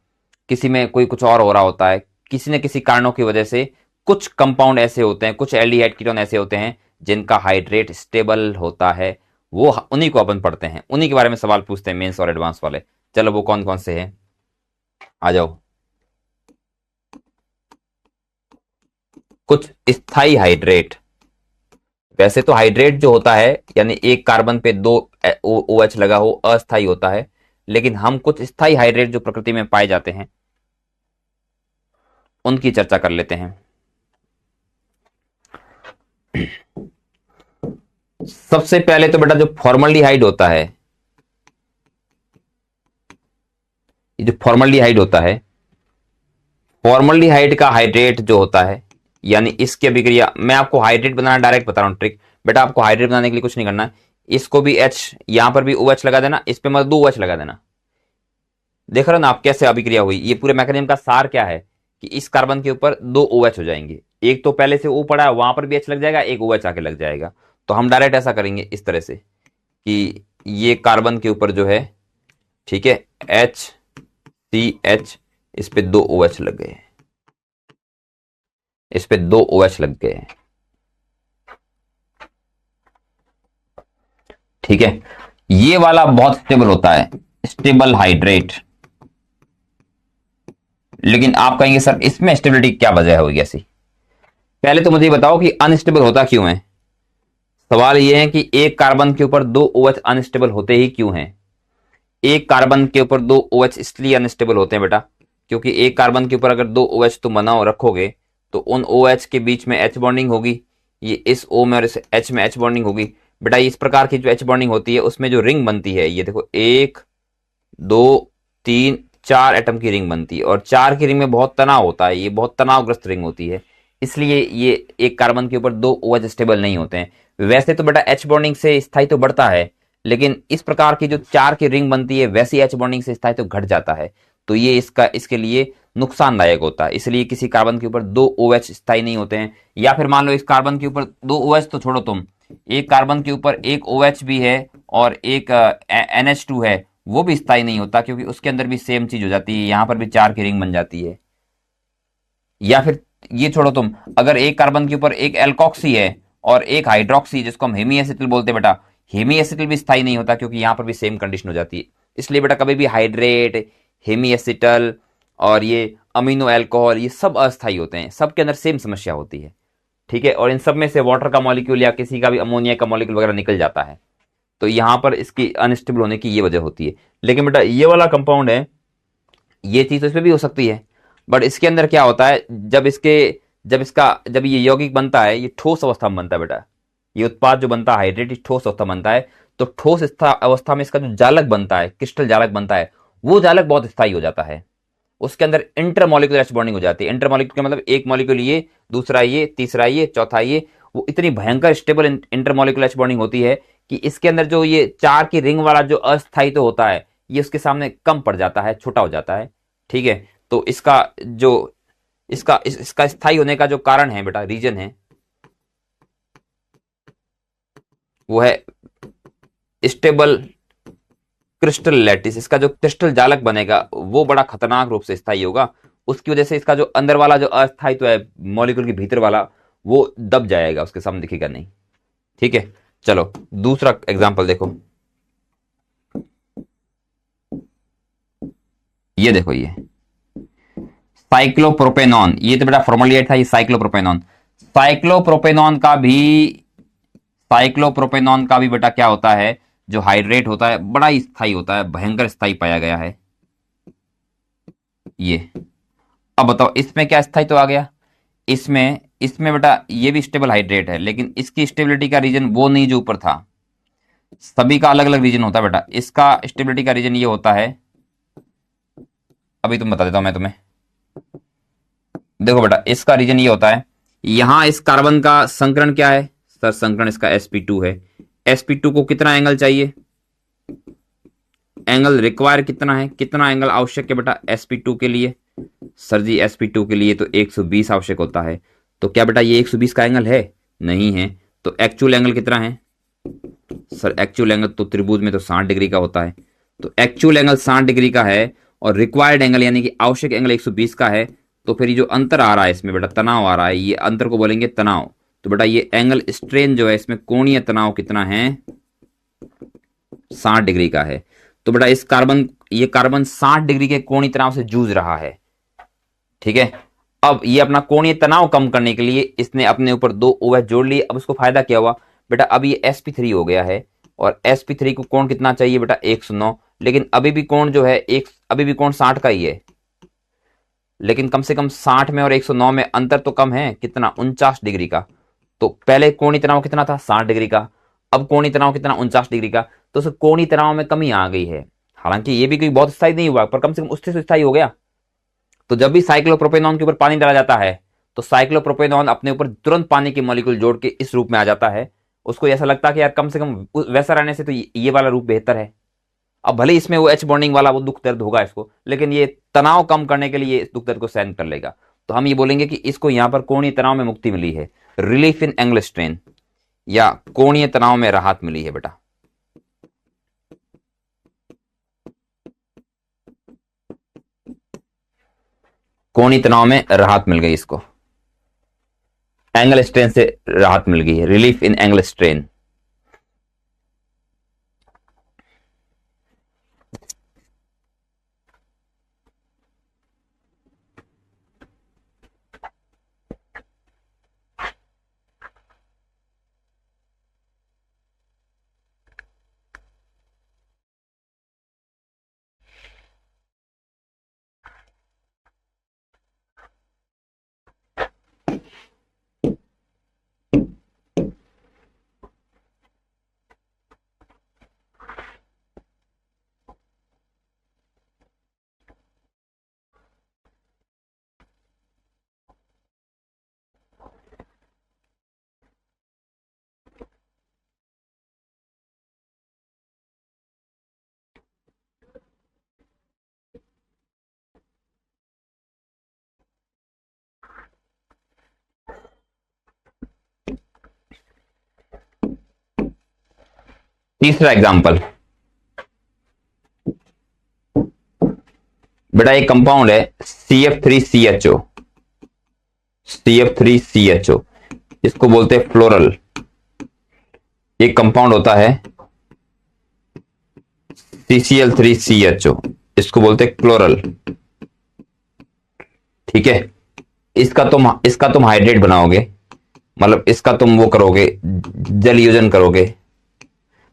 किसी में कोई कुछ और हो रहा होता है, किसी न किसी कारणों की वजह से कुछ कंपाउंड ऐसे होते हैं, कुछ एल्डिहाइड कीटोन ऐसे होते हैं जिनका हाइड्रेट स्टेबल होता है। वो उन्हीं को अपन पढ़ते हैं, उन्हीं के बारे में सवाल पूछते हैं मेंस और एडवांस वाले। चलो वो कौन कौन से हैं, आ जाओ। कुछ स्थायी हाइड्रेट, वैसे तो हाइड्रेट जो होता है यानी एक कार्बन पे दो OH लगा हो, अस्थायी होता है। लेकिन हम कुछ स्थायी हाइड्रेट जो प्रकृति में पाए जाते हैं उनकी चर्चा कर लेते हैं। सबसे पहले तो बेटा जो फॉर्मल्डिहाइड होता है, ये जो फॉर्मल्डिहाइड होता है, फॉर्मल्डिहाइड का हाइड्रेट जो होता है, यानी इसकी अभिक्रिया, मैं आपको हाइड्रेट बनाना डायरेक्ट बता रहा हूं ट्रिक। बेटा आपको हाइड्रेट बनाने के लिए कुछ नहीं करना है, इसको भी H, यहां पर भी OH लगा देना, इस पे मतलब दो OH लगा देना। देख रहे हो ना आप कैसे अभिक्रिया हुई। ये पूरे मैकेनिज्म का सार क्या है कि इस कार्बन के ऊपर दो OH हो जाएंगे, एक तो पहले से O पड़ा है वहां पर भी H लग जाएगा, एक OH आके लग जाएगा। तो हम डायरेक्ट ऐसा करेंगे इस तरह से कि ये कार्बन के ऊपर जो है, ठीक है, HCH, इस पे दो OH लग गए, इस पे दो OH लग गए। ठीक है, ये वाला बहुत स्टेबल होता है, स्टेबल हाइड्रेट। लेकिन आप कहेंगे सर इसमें स्टेबिलिटी क्या वजह होगी ऐसी। पहले तो मुझे बताओ कि अनस्टेबल होता क्यों है। सवाल यह है कि एक कार्बन के ऊपर दो OH अनस्टेबल होते ही क्यों हैं। एक कार्बन के ऊपर दो OH इसलिए अनस्टेबल होते हैं बेटा, क्योंकि एक कार्बन के ऊपर अगर दो OH तुम बनाओ रखोगे तो उन OH के बीच में H बॉन्डिंग होगी, ये इस O में और इस H में H बॉन्डिंग होगी। बेटा इस प्रकार की जो H बॉन्डिंग होती है उसमें जो रिंग बनती है, ये देखो, एक दो तीन चार एटम की रिंग बनती है, और चार की रिंग में बहुत तनाव होता है, ये बहुत तनावग्रस्त रिंग होती है, इसलिए ये एक कार्बन के ऊपर दो OH स्टेबल नहीं होते हैं। वैसे तो बेटा H बॉन्डिंग से स्थायित्व तो बढ़ता है, लेकिन इस प्रकार की जो चार की रिंग बनती है वैसी H बॉन्डिंग से स्थायित्व तो घट जाता है, तो ये इसके लिए नुकसानदायक होता है। इसलिए किसी कार्बन के ऊपर दो OH स्थायी नहीं होते हैं। या फिर मान लो इस कार्बन के ऊपर दो OH तो छोड़ो तुम, एक कार्बन के ऊपर एक OH भी है और एक NH2 है, वो भी स्थायी नहीं होता, क्योंकि उसके अंदर भी सेम चीज हो जाती है, यहां पर भी चार की रिंग बन जाती है। या फिर ये छोड़ो तुम, अगर एक कार्बन के ऊपर एक एल्कोक्सी है और एक हाइड्रोक्सी, जिसको हम हेमी एसिटिल बोलते हैं बेटा, हेमी एसिटिल भी स्थायी नहीं होता, क्योंकि यहां पर भी सेम कंडीशन हो जाती है। इसलिए बेटा कभी भी हाइड्रेट, हेमी एसिटल और ये अमीनो एल्कोहल, ये सब अस्थायी होते हैं, सबके अंदर सेम समस्या होती है। ठीक है, और इन सब में से वाटर का मॉलिक्यूल या किसी का भी अमोनिया का मॉलिक्यूल वगैरह निकल जाता है। तो यहां पर इसकी अनस्टेबल होने की ये वजह होती है। लेकिन बेटा ये वाला कंपाउंड है, ये चीज तो इसमें भी हो सकती है, बट इसके अंदर क्या होता है, जब ये यौगिक बनता है, ये ठोस अवस्था में बनता है बेटा। ये उत्पाद जो बनता है हाइड्रेट, ठोस अवस्था में बनता है। तो ठोस अवस्था में इसका जो जालक बनता है, क्रिस्टल जालक बनता है, वो जालक बहुत स्थायी हो जाता है। उसके अंदर इंटरमोलिकुलर एच बॉन्डिंग हो जाती है। इंटरमोलिकुलर का मतलब एक मॉलिक्यूल ये, दूसरा ये, तीसरा ये, चौथा ये। वो इतनी भयंकर स्टेबल इंटरमोलिकुलर एच बॉन्डिंग होती है कि इसके अंदर जो ये 4 की रिंग वाला जो अस्थायित्व होता है, ये उसके सामने कम पड़ जाता है, छोटा हो जाता है। ठीक है, तो इसका स्थायी होने का जो कारण है बेटा, रीजन है, वो है स्टेबल क्रिस्टल लैटिस। इसका जो क्रिस्टल जालक बनेगा वो बड़ा खतरनाक रूप से स्थायी होगा। उसकी वजह से इसका जो अंदर वाला जो अस्थायित्व है, मॉलिक्यूल के भीतर वाला, वो दब जाएगा, उसके सामने दिखेगा नहीं। ठीक है, चलो दूसरा एग्जांपल देखो। ये देखो, ये साइक्लोप्रोपेनॉन, ये तो बेटा फॉर्मलिएट था, ये साइक्लोप्रोपेनॉन। साइक्लोप्रोपेनॉन का भी बेटा क्या होता है, जो हाइड्रेट होता है, बड़ा ही स्थायी होता है, भयंकर स्थायी पाया गया है ये। अब बताओ इसमें क्या स्थायी तो आ गया। इसमें इसमें बेटा ये भी स्टेबल हाइड्रेट है, लेकिन इसकी स्टेबिलिटी का रीजन वो नहीं जो ऊपर था। सभी का अलग अलग रीजन होता है बेटा। इसका स्टेबिलिटी का रीजन ये होता है, अभी तुम बता देता हूं मैं तुम्हें। देखो बेटा, इसका रीजन ये होता है, यहां इस कार्बन का संकरण क्या है सर, संकरण इसका sp2 है। sp2 को कितना एंगल चाहिए, एंगल रिक्वायर कितना है, कितना एंगल आवश्यक है बेटा sp2 के लिए। सर जी sp2 के लिए तो 120 आवश्यक होता है। तो क्या बेटा ये 120 का एंगल है, नहीं है। तो एक्चुअल एंगल कितना है सर, एक्चुअल एंगल तो त्रिभुज में तो 60 डिग्री का होता है। तो एक्चुअल एंगल 60 डिग्री का है और रिक्वायर्ड एंगल यानी कि आवश्यक एंगल 120 का है। तो फिर ये जो अंतर आ रहा है इसमें बेटा, तनाव आ रहा है, ये अंतर को बोलेंगे तनाव। तो बेटा ये एंगल स्ट्रेन जो है इसमें, कोणीय तनाव कितना है, 60 डिग्री का है। तो बेटा ये कार्बन 60 डिग्री के कोणीय तनाव से जूझ रहा है। ठीक है, अब ये अपना कोणीय तनाव कम करने के लिए इसने अपने ऊपर 2 OH जोड़ लिए। अब उसको फायदा क्या हुआ बेटा, अब ये sp3 हो गया है, और sp3 को कोण कितना चाहिए बेटा, 109। लेकिन अभी भी कोण जो है अभी भी कोण 60 का ही है, लेकिन कम से कम 60 में और 109 में अंतर तो कम है, कितना, 49 डिग्री का। तो पहले कोणीय तनाव कितना था, 60 डिग्री का। अब कोणीय तनाव कितना, 49 डिग्री का। तो उस कोणीय तनाव में कमी आ गई है। हालांकि ये भी कोई बहुत स्थायी नहीं हुआ, पर कम से कम उससे तो स्थायी हो गया। तो जब भी साइक्लोप्रोपेनॉन के ऊपर पानी डाला जाता है, तो साइक्लोप्रोपेनॉन अपने ऊपर तुरंत पानी के मॉलिक्यूल जोड़ के इस रूप में आ जाता है। उसको ऐसा लगता है कि यार कम से कम वैसा रहने से तो ये वाला रूप बेहतर है। अब भले इसमें वो एच बॉन्डिंग वाला वो दुख दर्द होगा इसको, लेकिन ये तनाव कम करने के लिए इस दुख दर्द को सहन कर लेगा। तो हम ये बोलेंगे कि इसको यहां पर कोणीय तनाव में मुक्ति मिली है, रिलीफ इन एंगल स्ट्रेन, या कोणीय तनाव में राहत मिली है बेटा। कोणीय तनाव में राहत मिल गई इसको, एंगल स्ट्रेन से राहत मिल गई है, रिलीफ इन एंगल स्ट्रेन। तीसरा एग्जांपल बेटा, एक कंपाउंड है CF3CHO। CF3CHO इसको बोलते हैं फ्लोरल। एक कंपाउंड होता है CCl3CHO, इसको बोलते हैं क्लोरल। ठीक है, इसका तुम हाइड्रेट बनाओगे, मतलब इसका तुम वो करोगे, जल योजन करोगे।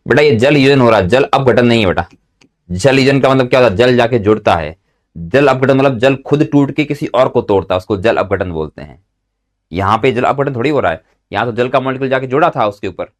बेटा ये जल यूजन हो रहा है, जल अपघटन नहीं है बेटा। जल यूजन का मतलब क्या होता है, जल जाके जुड़ता है। जल अपघटन मतलब जल खुद टूट के किसी और को तोड़ता है, उसको जल अपघटन बोलते हैं। यहां पे जल अपघटन थोड़ी हो रहा है, यहां तो जल का मॉलिक्यूल जाके जुड़ा था उसके ऊपर,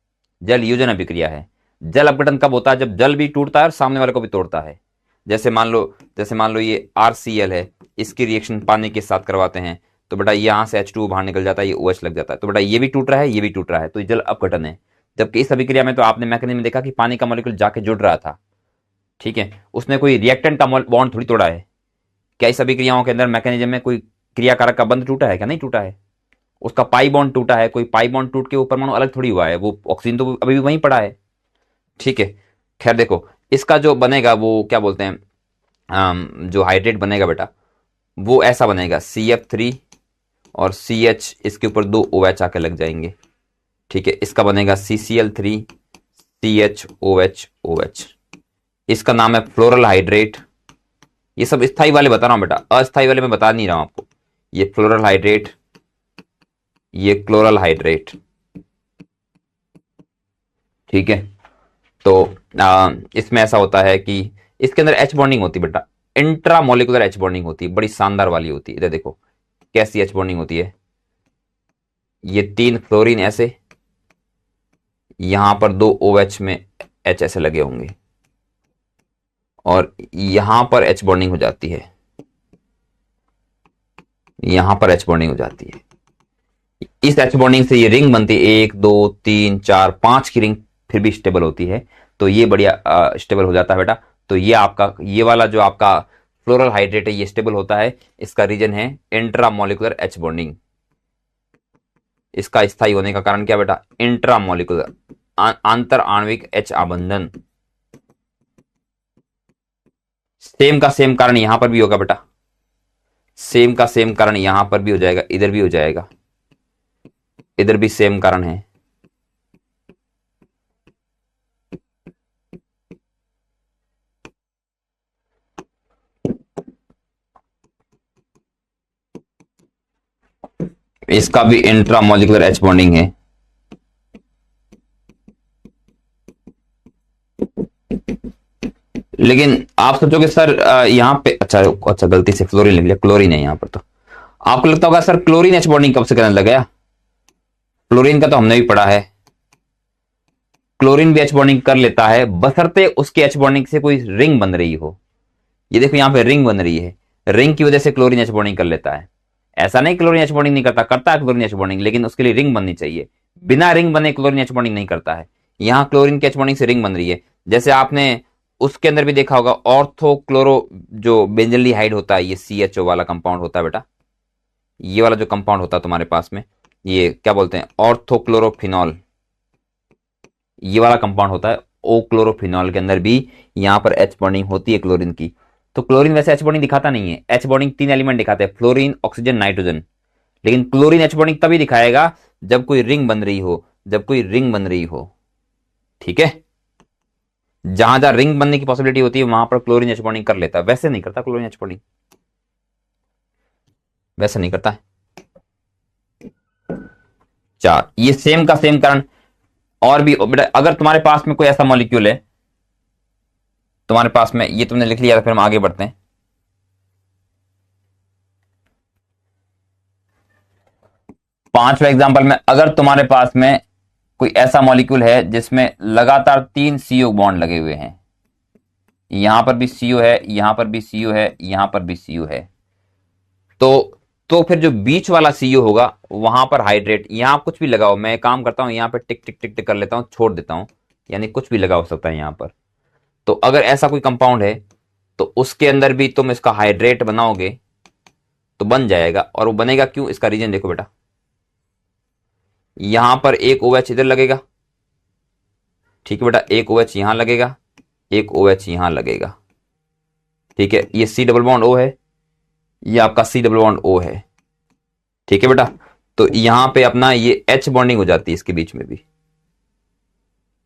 जल यूजन अभिक्रिया है। जल अपघटन कब होता है, जब जल भी टूटता है और सामने वाले को भी तोड़ता है। जैसे मान लो ये RCl है, इसकी रिएक्शन पानी के साथ करवाते हैं, तो बेटा यहां से H2 बाहर निकल जाता है, ये OH लग जाता है, तो बेटा ये भी टूट रहा है, ये भी टूट रहा है, तो ये जल अपघटन है। जबकि इस अभिक्रिया में तो आपने मैकेनिज्म देखा कि पानी का मॉलिक्यूल जाके जुड़ रहा था, ठीक है, उसने कोई रिएक्टेंट का बॉन्ड थोड़ी तोड़ा है। क्या इस अभिक्रियाओं के अंदर मैकेनिज्म में कोई क्रियाकारक का बंध टूटा है, क्या नहीं टूटा है? उसका पाई बॉन्ड टूटा है, कोई पाई बॉन्ड टूट के वो परमाणु अलग थोड़ी हुआ है, वो ऑक्सीजन तो अभी भी वहीं पड़ा है, ठीक है। खैर देखो, इसका जो बनेगा वो क्या बोलते हैं, जो हाइड्रेट बनेगा बेटा, वो ऐसा बनेगा CF3 और CH, इसके ऊपर 2 OH आके लग जाएंगे, ठीक है। इसका बनेगा CCl3 CHOH OH। इसका नाम है फ्लोरल हाइड्रेट। ये सब स्थाई वाले बता रहा हूं बेटा, अस्थाई वाले मैं बता नहीं रहा हूं आपको। ये फ्लोरल हाइड्रेट, ये क्लोरल हाइड्रेट, ठीक है। तो इसमें ऐसा होता है कि इसके अंदर H बॉन्डिंग होती है बेटा, इंट्रा मोलिकुलर H बॉन्डिंग होती है, बड़ी शानदार वाली होती है। इधर देखो कैसी H बॉन्डिंग होती है, ये 3 फ्लोरीन ऐसे, यहां पर 2 OH में H ऐसे लगे होंगे, और यहां पर H बॉन्डिंग हो जाती है, यहां पर H बॉन्डिंग हो जाती है। इस H बॉन्डिंग से ये रिंग बनती है, 1 2 3 4 5 की रिंग फिर भी स्टेबल होती है, तो ये बढ़िया स्टेबल हो जाता है बेटा। तो ये आपका, ये वाला जो आपका फ्लोरल हाइड्रेट है, ये स्टेबल होता है। इसका रीजन है इंट्रामोलिकुलर H बॉन्डिंग। इसका स्थायी होने का कारण क्या बेटा, इंट्रामोलिकुलर, आंतर आणविक H आबंधन। सेम का सेम कारण यहां पर भी होगा बेटा, सेम का सेम कारण यहां पर भी हो जाएगा, इधर भी हो जाएगा, इधर भी सेम कारण है। इसका भी इंट्रामोलिकुलर H बॉन्डिंग है। लेकिन आप सोचोगे सर यहाँ पे, अच्छा अच्छा गलती से फ्लोरीन लिख लिया, क्लोरीन है यहाँ पर। तो आपको लगता होगा सर क्लोरीन H बॉन्डिंग कब से करने लग गया? क्लोरीन का तो हमने भी पढ़ा है, क्लोरीन भी H बॉन्डिंग कर लेता है, बशर्ते उसकी H बॉन्डिंग से कोई रिंग बन रही हो। ये देखो यहाँ पे रिंग बन रही है, रिंग की वजह से क्लोरीन H बॉन्डिंग कर लेता है। ऐसा नहीं क्लोरीन H बॉन्डिंग नहीं करता, करता है क्लोरीन H बॉन्डिंग, लेकिन उसके लिए रिंग बननी चाहिए। बिना रिंग बने क्लोरीन H बॉन्डिंग नहीं करता है। यहाँ क्लोरीन की H बॉन्डिंग से रिंग बन रही है। जैसे आपने उसके अंदर भी देखा होगा, ऑर्थोक्लोरो जो बेंजल्डिहाइड होता है, ये CHO वाला कंपाउंड होता है बेटा। ये वाला जो कंपाउंड होता है तुम्हारे पास में, ये क्या बोलते हैं, ऑर्थोक्लोरोफिनॉल, ये वाला कंपाउंड होता है। ओ क्लोरोफिनॉल के अंदर भी यहां पर H बॉन्डिंग होती है क्लोरीन की। तो क्लोरीन वैसे H बॉन्डिंग दिखाता नहीं है, H बॉन्डिंग 3 एलिमेंट दिखाते हैं, फ्लोरीन ऑक्सीजन नाइट्रोजन। लेकिन क्लोरीन H बॉन्डिंग तभी दिखाएगा जब कोई रिंग बन रही हो, जब कोई रिंग बन रही हो, ठीक है। जहां जहां रिंग बनने की पॉसिबिलिटी होती है वहां पर क्लोरीन H बॉन्डिंग कर लेता है, वैसे नहीं करता क्लोरीन H बॉन्डिंग, वैसे नहीं करता है। 4, ये सेम का सेम कारण। और भी बेटा, अगर तुम्हारे पास में कोई ऐसा मॉलिक्यूल है, तुम्हारे पास में ये तुमने लिख लिया, तो फिर हम आगे बढ़ते हैं। पांचवा एग्जांपल में, अगर तुम्हारे पास में कोई ऐसा मॉलिक्यूल है जिसमें लगातार 3 CO बॉन्ड लगे हुए हैं, यहां पर भी CO है, यहां पर भी CO है, यहां पर भी CO है, तो फिर जो बीच वाला CO होगा वहां पर हाइड्रेट, यहां कुछ भी लगाओ, मैं काम करता हूं यहां पर टिक टिक टिक टिक कर लेता हूं, छोड़ देता हूं, यानी कुछ भी लगा हो सकता है यहां पर। तो अगर ऐसा कोई कंपाउंड है तो उसके अंदर भी तुम इसका हाइड्रेट बनाओगे तो बन जाएगा। और वो बनेगा क्यों, इसका रीजन देखो बेटा, यहां पर एक OH इधर लगेगा, ठीक है बेटा, एक OH यहां लगेगा, एक OH यहां लगेगा, ठीक है। ये C डबल बॉन्ड O है, ये आपका C डबल बॉन्ड O है, ठीक है बेटा। तो यहां पे अपना ये H बॉन्डिंग हो जाती है इसके बीच में भी।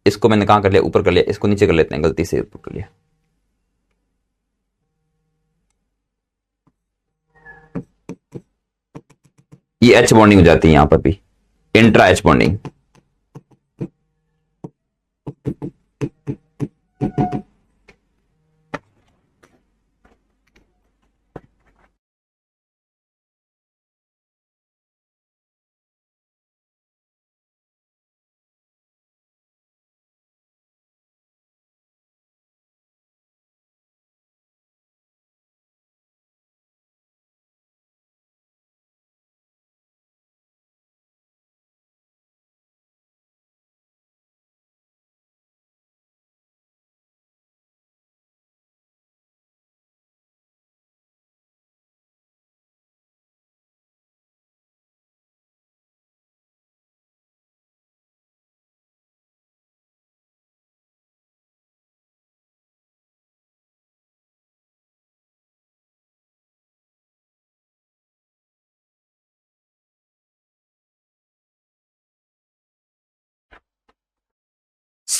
इसको मैंने कहां कर लिया, ऊपर कर लिया, इसको नीचे कर लेते हैं, गलती से ऊपर कर लिया। ये H बॉन्डिंग हो जाती है यहां पर भी, intra H bonding.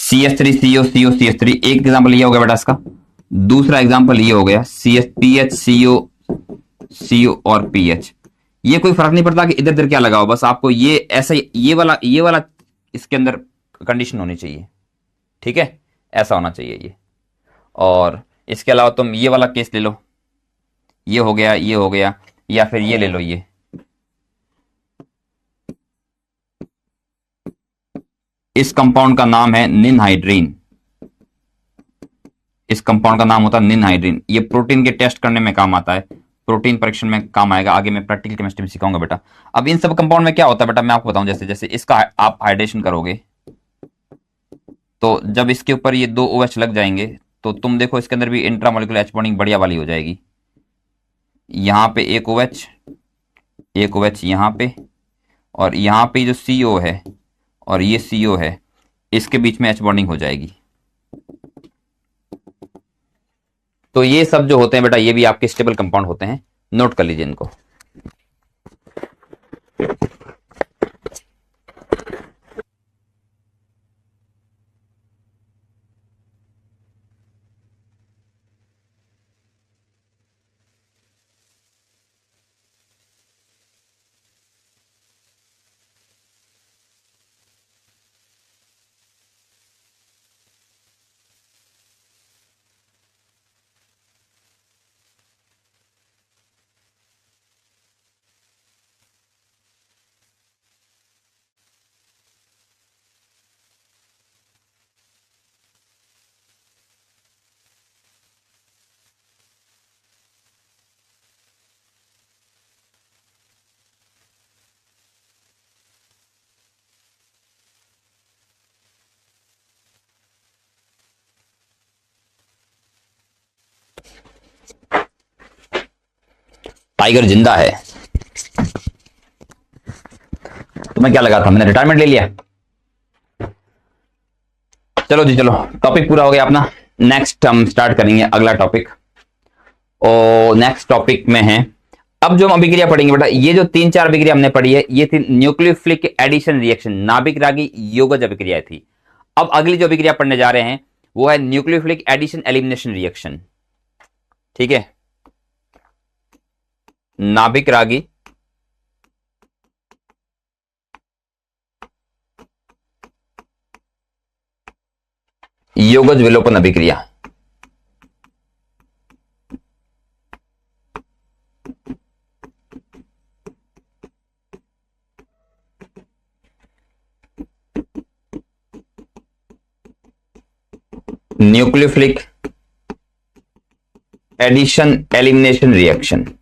CH3CO CO CH3, एक एग्जाम्पल ये हो गया बेटा इसका। दूसरा एग्जाम्पल ये हो गया CH PH CO और PH। ये कोई फर्क नहीं पड़ता कि इधर इधर क्या लगा हो, बस आपको ये ऐसा ये वाला इसके अंदर कंडीशन होनी चाहिए, ठीक है, ऐसा होना चाहिए ये। और इसके अलावा तुम ये वाला केस ले लो, ये हो गया, ये हो गया, या फिर ये ले लो, ये इस कंपाउंड का नाम है निनहाइड्रीन। इस कंपाउंड का नाम होता है निनहाइड्रीन। ये प्रोटीन के टेस्ट करने में काम आता है, प्रोटीन परीक्षण में काम आएगा, आगे मैं प्रैक्टिकल केमिस्ट्री में सिखाऊंगा बेटा। अब इन सब कंपाउंड में क्या होता है बेटा, मैं आपको बताऊं। जैसे जैसे इसका आप हाइड्रेशन करोगे तो जब इसके ऊपर ये दो OH लग जाएंगे तो तुम देखो इसके अंदर भी इंट्रामोलिकुलर H बॉन्डिंग बढ़िया वाली हो जाएगी। यहां पे एक OH यहां पे, और यहां पे जो CO है और ये CO है, इसके बीच में H बॉन्डिंग हो जाएगी। तो ये सब जो होते हैं बेटा, ये भी आपके स्टेबल कंपाउंड होते हैं, नोट कर लीजिए इनको। टाइगर जिंदा है। तुम्हें क्या लगा था मैंने रिटायरमेंट ले लिया? चलो जी, चलो टॉपिक पूरा हो गया अपना। नेक्स्ट हम स्टार्ट करेंगे अगला टॉपिक, और नेक्स्ट टॉपिक में है, अब जो हम अभिक्रिया पढ़ेंगे बेटा, ये जो 3-4 अभिक्रिया हमने पढ़ी है, ये थी न्यूक्लियोफिलिक एडिशन रिएक्शन, नाभिक रागी योगज अभिक्रिया थी। अब अगली जो अभिक्रिया पढ़ने जा रहे हैं वो है न्यूक्लियोफिलिक एडिशन एलिमिनेशन रिएक्शन, ठीक है। नाभिक रागी योगज विलोपन अभिक्रिया। Nucleophilic addition elimination reaction.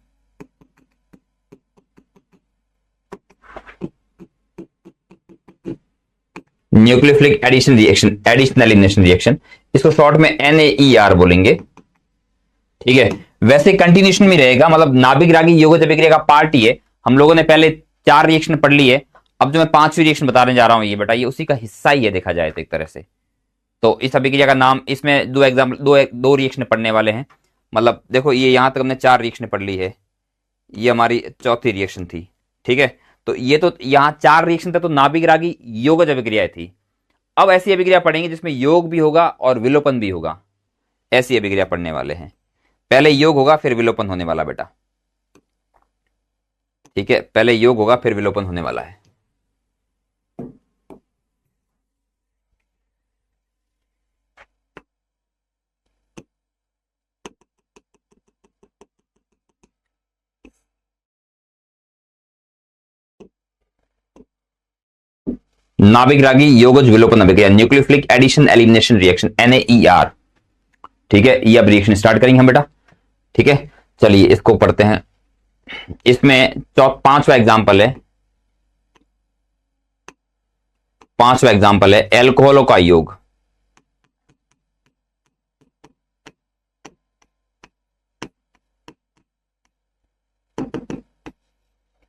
Nucleophilic addition reaction, addition elimination reaction, इसको शॉर्ट में NAER बोलेंगे, ठीक है। वैसे कंटिन्यूशन में रहेगा, मतलब नाभिक रागी योगज अभिक्रिया का पार्ट ही है। हम लोगों ने पहले 4 रिएक्शन पढ़ ली है, अब जो मैं 5वीं रिएक्शन बताने जा रहा हूं ये बेटा, ये उसी का हिस्सा ही है देखा जाए तो एक तरह से। तो इस अभिक्रिया का नाम, इसमें दो रिएक्शन पढ़ने वाले हैं, मतलब देखो ये यहां तक हमने 4 रिएक्शन पढ़ ली है, ये हमारी चौथी रिएक्शन थी, ठीक है। तो ये तो यहां 4 रिएक्शन था, तो नाभिक रागी योगज अभिक्रिया थी। अब ऐसी अभिक्रिया पढ़ेंगे जिसमें योग भी होगा और विलोपन भी होगा, ऐसी अभिक्रिया पढ़ने वाले हैं। पहले योग होगा फिर विलोपन होने वाला बेटा, ठीक है, पहले योग होगा फिर विलोपन होने वाला है। नाभिक रागी योगज विलोपन अभिक्रिया, nucleophilic addition elimination reaction, NAER, ठीक है। ये अब रिएक्शन स्टार्ट करेंगे हम बेटा, ठीक है। चलिए इसको पढ़ते हैं। इसमें 5वां एग्जांपल है, 5वां एग्जांपल है एल्कोहलों का योग।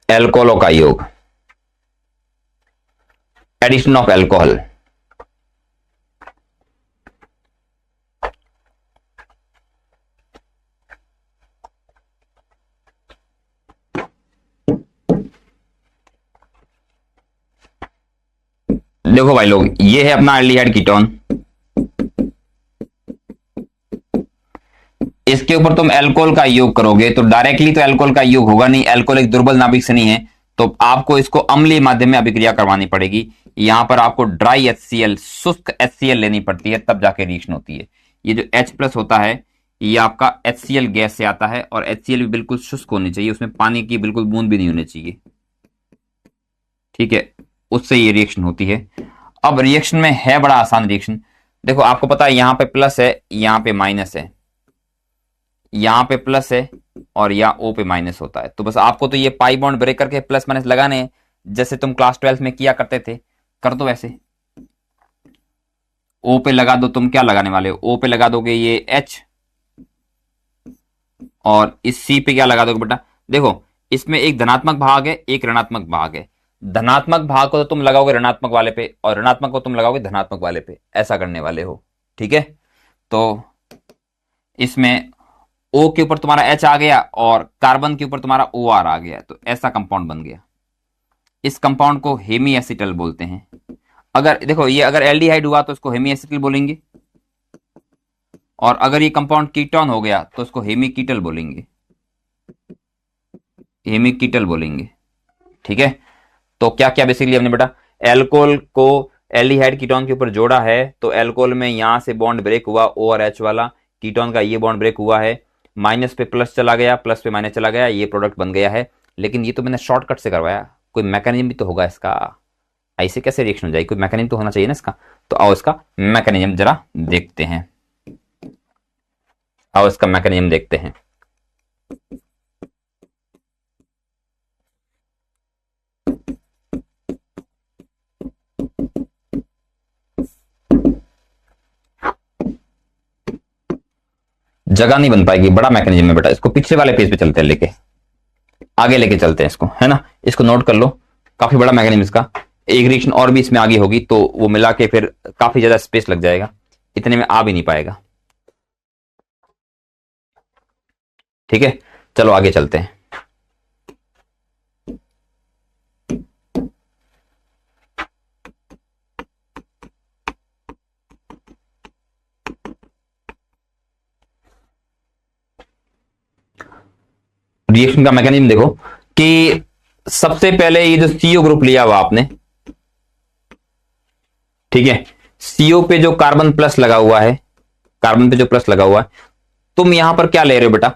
एल्कोहलों का योग, एडिशन ऑफ एल्कोहल। देखो भाई लोग, ये है अपना एल्डिहाइड कीटोन, इसके ऊपर तुम एल्कोहल का योग करोगे तो डायरेक्टली तो एल्कोहल का योग होगा नहीं, एल्कोहल एक दुर्बल नाभिक से नहीं है, तो आपको इसको अम्लीय माध्यम में अभिक्रिया करवानी पड़ेगी। यहां पर आपको ड्राई HCl, शुष्क HCl लेनी पड़ती है, तब जाके रिएक्शन होती है। ये जो H+ होता है ये आपका HCl गैस से आता है, और HCl भी बिल्कुल शुष्क होनी चाहिए, उसमें पानी की बिल्कुल बूंद भी नहीं होनी चाहिए, ठीक है, उससे ये रिएक्शन होती है। अब रिएक्शन में है बड़ा आसान रिएक्शन। देखो आपको पता है यहां पे प्लस है, यहां पे माइनस है, यहां पे प्लस है और यहां O पे माइनस होता है, तो बस आपको तो ये पाई बॉन्ड ब्रेक करके प्लस माइनस लगाने हैं, जैसे तुम क्लास 12 में किया करते थे, कर दो वैसे। O पे लगा दो, तुम क्या लगाने वाले हो, O पे लगा दोगे ये H, और इस C पे क्या लगा दोगे बेटा, देखो इसमें एक धनात्मक भाग है, एक ऋणात्मक भाग है, धनात्मक भाग को तो तुम लगाओगे ऋणात्मक वाले पे, और ऋणात्मक को तुम लगाओगे धनात्मक वाले पे, ऐसा करने वाले हो, ठीक है। तो इसमें O के ऊपर तुम्हारा H आ गया और कार्बन के ऊपर तुम्हारा OR आ गया, तो ऐसा कंपाउंड बन गया। इस कंपाउंड को हेमी एसिटल बोलते हैं। अगर देखो ये अगर एल्डिहाइड हुआ तो इसको हेमी एसिटल बोलेंगे, और अगर ये कंपाउंड कीटोन हो गया तो इसको हेमी कीटल बोलेंगे, हेमी कीटल बोलेंगे, ठीक है। तो क्या क्या बेसिकली हमने बेटा एल्कोहल को एल्डिहाइड कीटोन के ऊपर जोड़ा है, तो एल्कोहल में यहां से बॉन्ड ब्रेक हुआ O और H वाला, कीटोन का ये बॉन्ड ब्रेक हुआ है, माइनस पे प्लस चला गया, प्लस पे माइनस चला गया, ये प्रोडक्ट बन गया है। लेकिन ये तो मैंने शॉर्टकट से करवाया, कोई मैकेनिज्म भी तो होगा इसका, ऐसे कैसे रिएक्शन हो जाएगी, कोई मैकेनिज्म तो होना चाहिए ना इसका। तो आओ इसका मैकेनिज्म जरा देखते हैं, आओ इसका मैकेनिज्म देखते हैं। जगह नहीं बन पाएगी, बड़ा मैकेनिज्म है बेटा, इसको पिछले वाले पेज पे चलते हैं, लेके आगे लेके चलते हैं इसको, है ना, इसको नोट कर लो, काफी बड़ा मैकेनिज्म इसका। एक रिएक्शन और भी इसमें आगे होगी तो वो मिला के फिर काफी ज्यादा स्पेस लग जाएगा, इतने में आ भी नहीं पाएगा, ठीक है। चलो आगे चलते हैं। रिएक्शन का मैकेनिज्म देखो कि सबसे पहले ये जो CO ग्रुप लिया हुआ आपने, ठीक है, CO पे जो कार्बन प्लस लगा हुआ है, कार्बन पे जो प्लस लगा हुआ है, तुम यहां पर क्या ले रहे हो बेटा,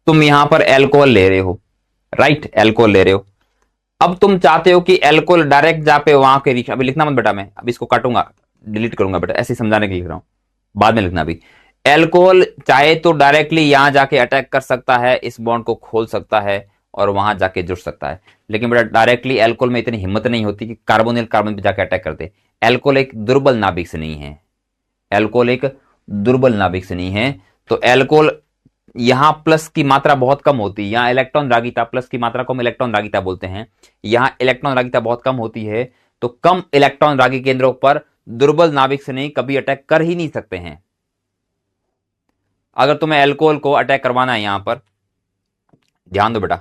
तुम यहां पर एल्कोहल ले रहे हो, राइट, एल्कोहल ले रहे हो। अब तुम चाहते हो कि एल्कोहल डायरेक्ट जा पे वहां के रिएक्शन, अभी लिखना मत बेटा, मैं अभी इसको काटूंगा, डिलीट करूंगा बेटा, ऐसे समझाने के लिए लिख रहा हूं, बाद में लिखना। अभी एल्कोहल चाहे तो डायरेक्टली यहां जाके अटैक कर सकता है, इस बॉन्ड को खोल सकता है और वहां जाके जुड़ सकता है, लेकिन बेटा डायरेक्टली एल्कोहल में इतनी हिम्मत नहीं होती कि कार्बोनिल कार्बन पे जाके अटैक कर दे। एल्कोहल एक दुर्बल नाभिक से नहीं है, एल्कोहल एक दुर्बल नाभिक से नहीं है, तो एल्कोहल यहां प्लस की मात्रा बहुत कम होती है, यहां इलेक्ट्रॉन रागिता, प्लस की मात्रा को हम इलेक्ट्रॉन रागिता बोलते हैं, यहां इलेक्ट्रॉन रागिता बहुत कम होती है, तो कम इलेक्ट्रॉन रागी केंद्रों पर दुर्बल नाभिक से नहीं कभी अटैक कर ही नहीं सकते हैं। अगर तुम्हें एल्कोहल को अटैक करवाना है, यहां पर ध्यान दो बेटा,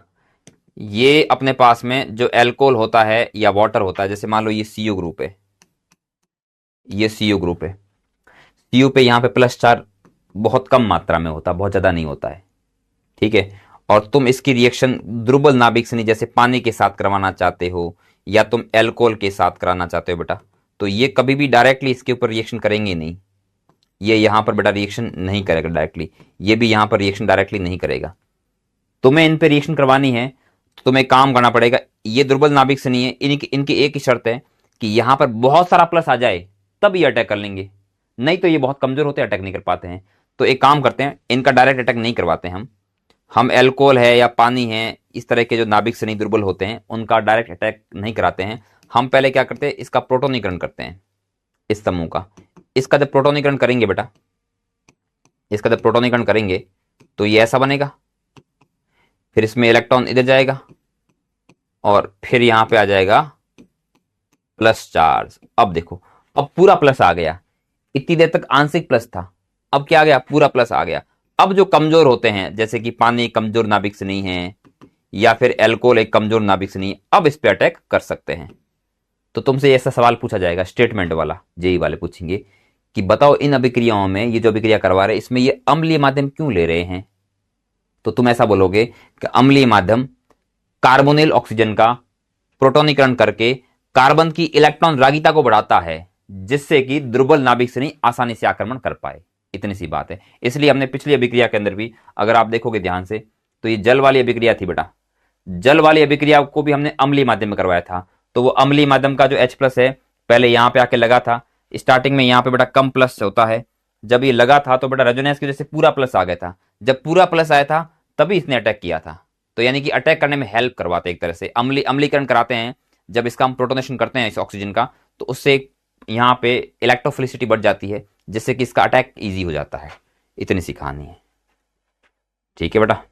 ये अपने पास में जो एल्कोहल होता है या वाटर होता है, जैसे मान लो ये CO ग्रुप है, ये CO ग्रुप है, CO पे यहां पे प्लस चार्ज बहुत कम मात्रा में होता है, बहुत ज्यादा नहीं होता है, ठीक है। और तुम इसकी रिएक्शन दुर्बल नाभिक से नहीं, जैसे पानी के साथ करवाना चाहते हो या तुम एल्कोहल के साथ कराना चाहते हो बेटा, तो ये कभी भी डायरेक्टली इसके ऊपर रिएक्शन करेंगे नहीं, ये यहां पर बेटा रिएक्शन नहीं करेगा डायरेक्टली, ये भी यहां पर रिएक्शन डायरेक्टली नहीं करेगा। तुम्हें इन पे रिएक्शन करवानी है तो तुम्हें काम करना पड़ेगा, ये दुर्बल नाभिक से नहीं है, इनकी एक ही शर्त है कि यहां पर बहुत सारा प्लस आ जाए तब ये अटैक कर लेंगे, नहीं तो ये बहुत कमजोर होते हैं, अटैक नहीं कर पाते हैं। तो एक काम करते हैं, इनका डायरेक्ट अटैक नहीं करवाते हम एल्कोहल है या पानी है, इस तरह के जो नाभिक से नहीं दुर्बल होते हैं उनका डायरेक्ट अटैक नहीं कराते हैं। हम पहले क्या करते हैं, इसका प्रोटोनीकरण करते हैं, इस समूह का, इसका जब प्रोटोनीकरण करेंगे बेटा, इसका जब प्रोटोनीकरण करेंगे तो ये ऐसा बनेगा, फिर इसमें इलेक्ट्रॉन इधर जाएगा और फिर यहां पे आ जाएगा प्लस चार्ज। अब देखो, अब पूरा प्लस आ गया, इतनी देर तक आंशिक प्लस था, अब क्या आ गया, पूरा प्लस आ गया। अब जो कमजोर होते हैं, जैसे कि पानी कमजोर नाभिक से नहीं है या फिर एल्कोहल एक कमजोर नाभिक से नहीं, अब इस पे अटैक कर सकते हैं। तो तुमसे ऐसा सवाल पूछा जाएगा स्टेटमेंट वाला, जेई वाले पूछेंगे कि बताओ इन अभिक्रियाओं में ये जो अभिक्रिया करवा रहे हैं इसमें ये अम्लीय माध्यम क्यों ले रहे हैं। तो तुम ऐसा बोलोगे कि अम्लीय माध्यम कार्बोनिल ऑक्सीजन का प्रोटोनीकरण करके कार्बन की इलेक्ट्रॉन रागिता को बढ़ाता है, जिससे कि दुर्बल नाभिक श्रेणी आसानी से आक्रमण कर पाए। इतनी सी बात है। इसलिए हमने पिछली अभिक्रिया के अंदर भी अगर आप देखोगे ध्यान से तो ये जल वाली अभिक्रिया थी बेटा, जल वाली अभिक्रिया को भी हमने अम्लीय माध्यम में करवाया था। तो वो अम्लीय माध्यम का जो H+ है पहले यहां पे आके लगा था, स्टार्टिंग में यहां पे बेटा कम प्लस होता है, जब ये लगा था तो बेटा रेजोनेंस की वजह से पूरा प्लस आ गया था, जब पूरा प्लस आया था तभी इसने अटैक किया था। तो यानी कि अटैक करने में हेल्प करवाते एक तरह से, अम्लीकरण कराते हैं। जब इसका हम प्रोटोनेशन करते हैं इस ऑक्सीजन का तो उससे यहाँ पे इलेक्ट्रोफिलिसिटी बढ़ जाती है, जिससे कि इसका अटैक ईजी हो जाता है। इतनी सी कहानी है। ठीक है बेटा।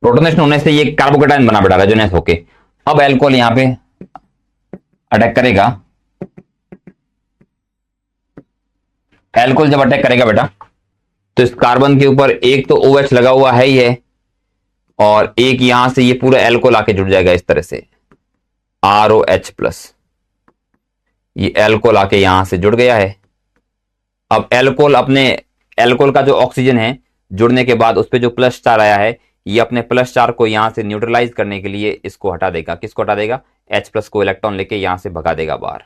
प्रोटोनेशन होने से ये कार्बोकेटायन बना बेटा रेजोनेंस होके। अब एल्कोहल यहां पे अटैक करेगा। एल्कोहल जब अटैक करेगा बेटा तो इस कार्बन के ऊपर एक तो OH लगा हुआ है ही है, और एक यहां से ये पूरा एल्कोहल आके जुड़ जाएगा इस तरह से ROH+। ये एल्कोहल आके यहां से जुड़ गया है। अब एल्कोहल का जो ऑक्सीजन है जुड़ने के बाद उस पर जो प्लस चार आया है, ये अपने प्लस चार को यहां से न्यूट्रलाइज करने के लिए इसको हटा देगा। किसको हटा देगा? H+ को इलेक्ट्रॉन लेके यहां से भगा देगा बाहर।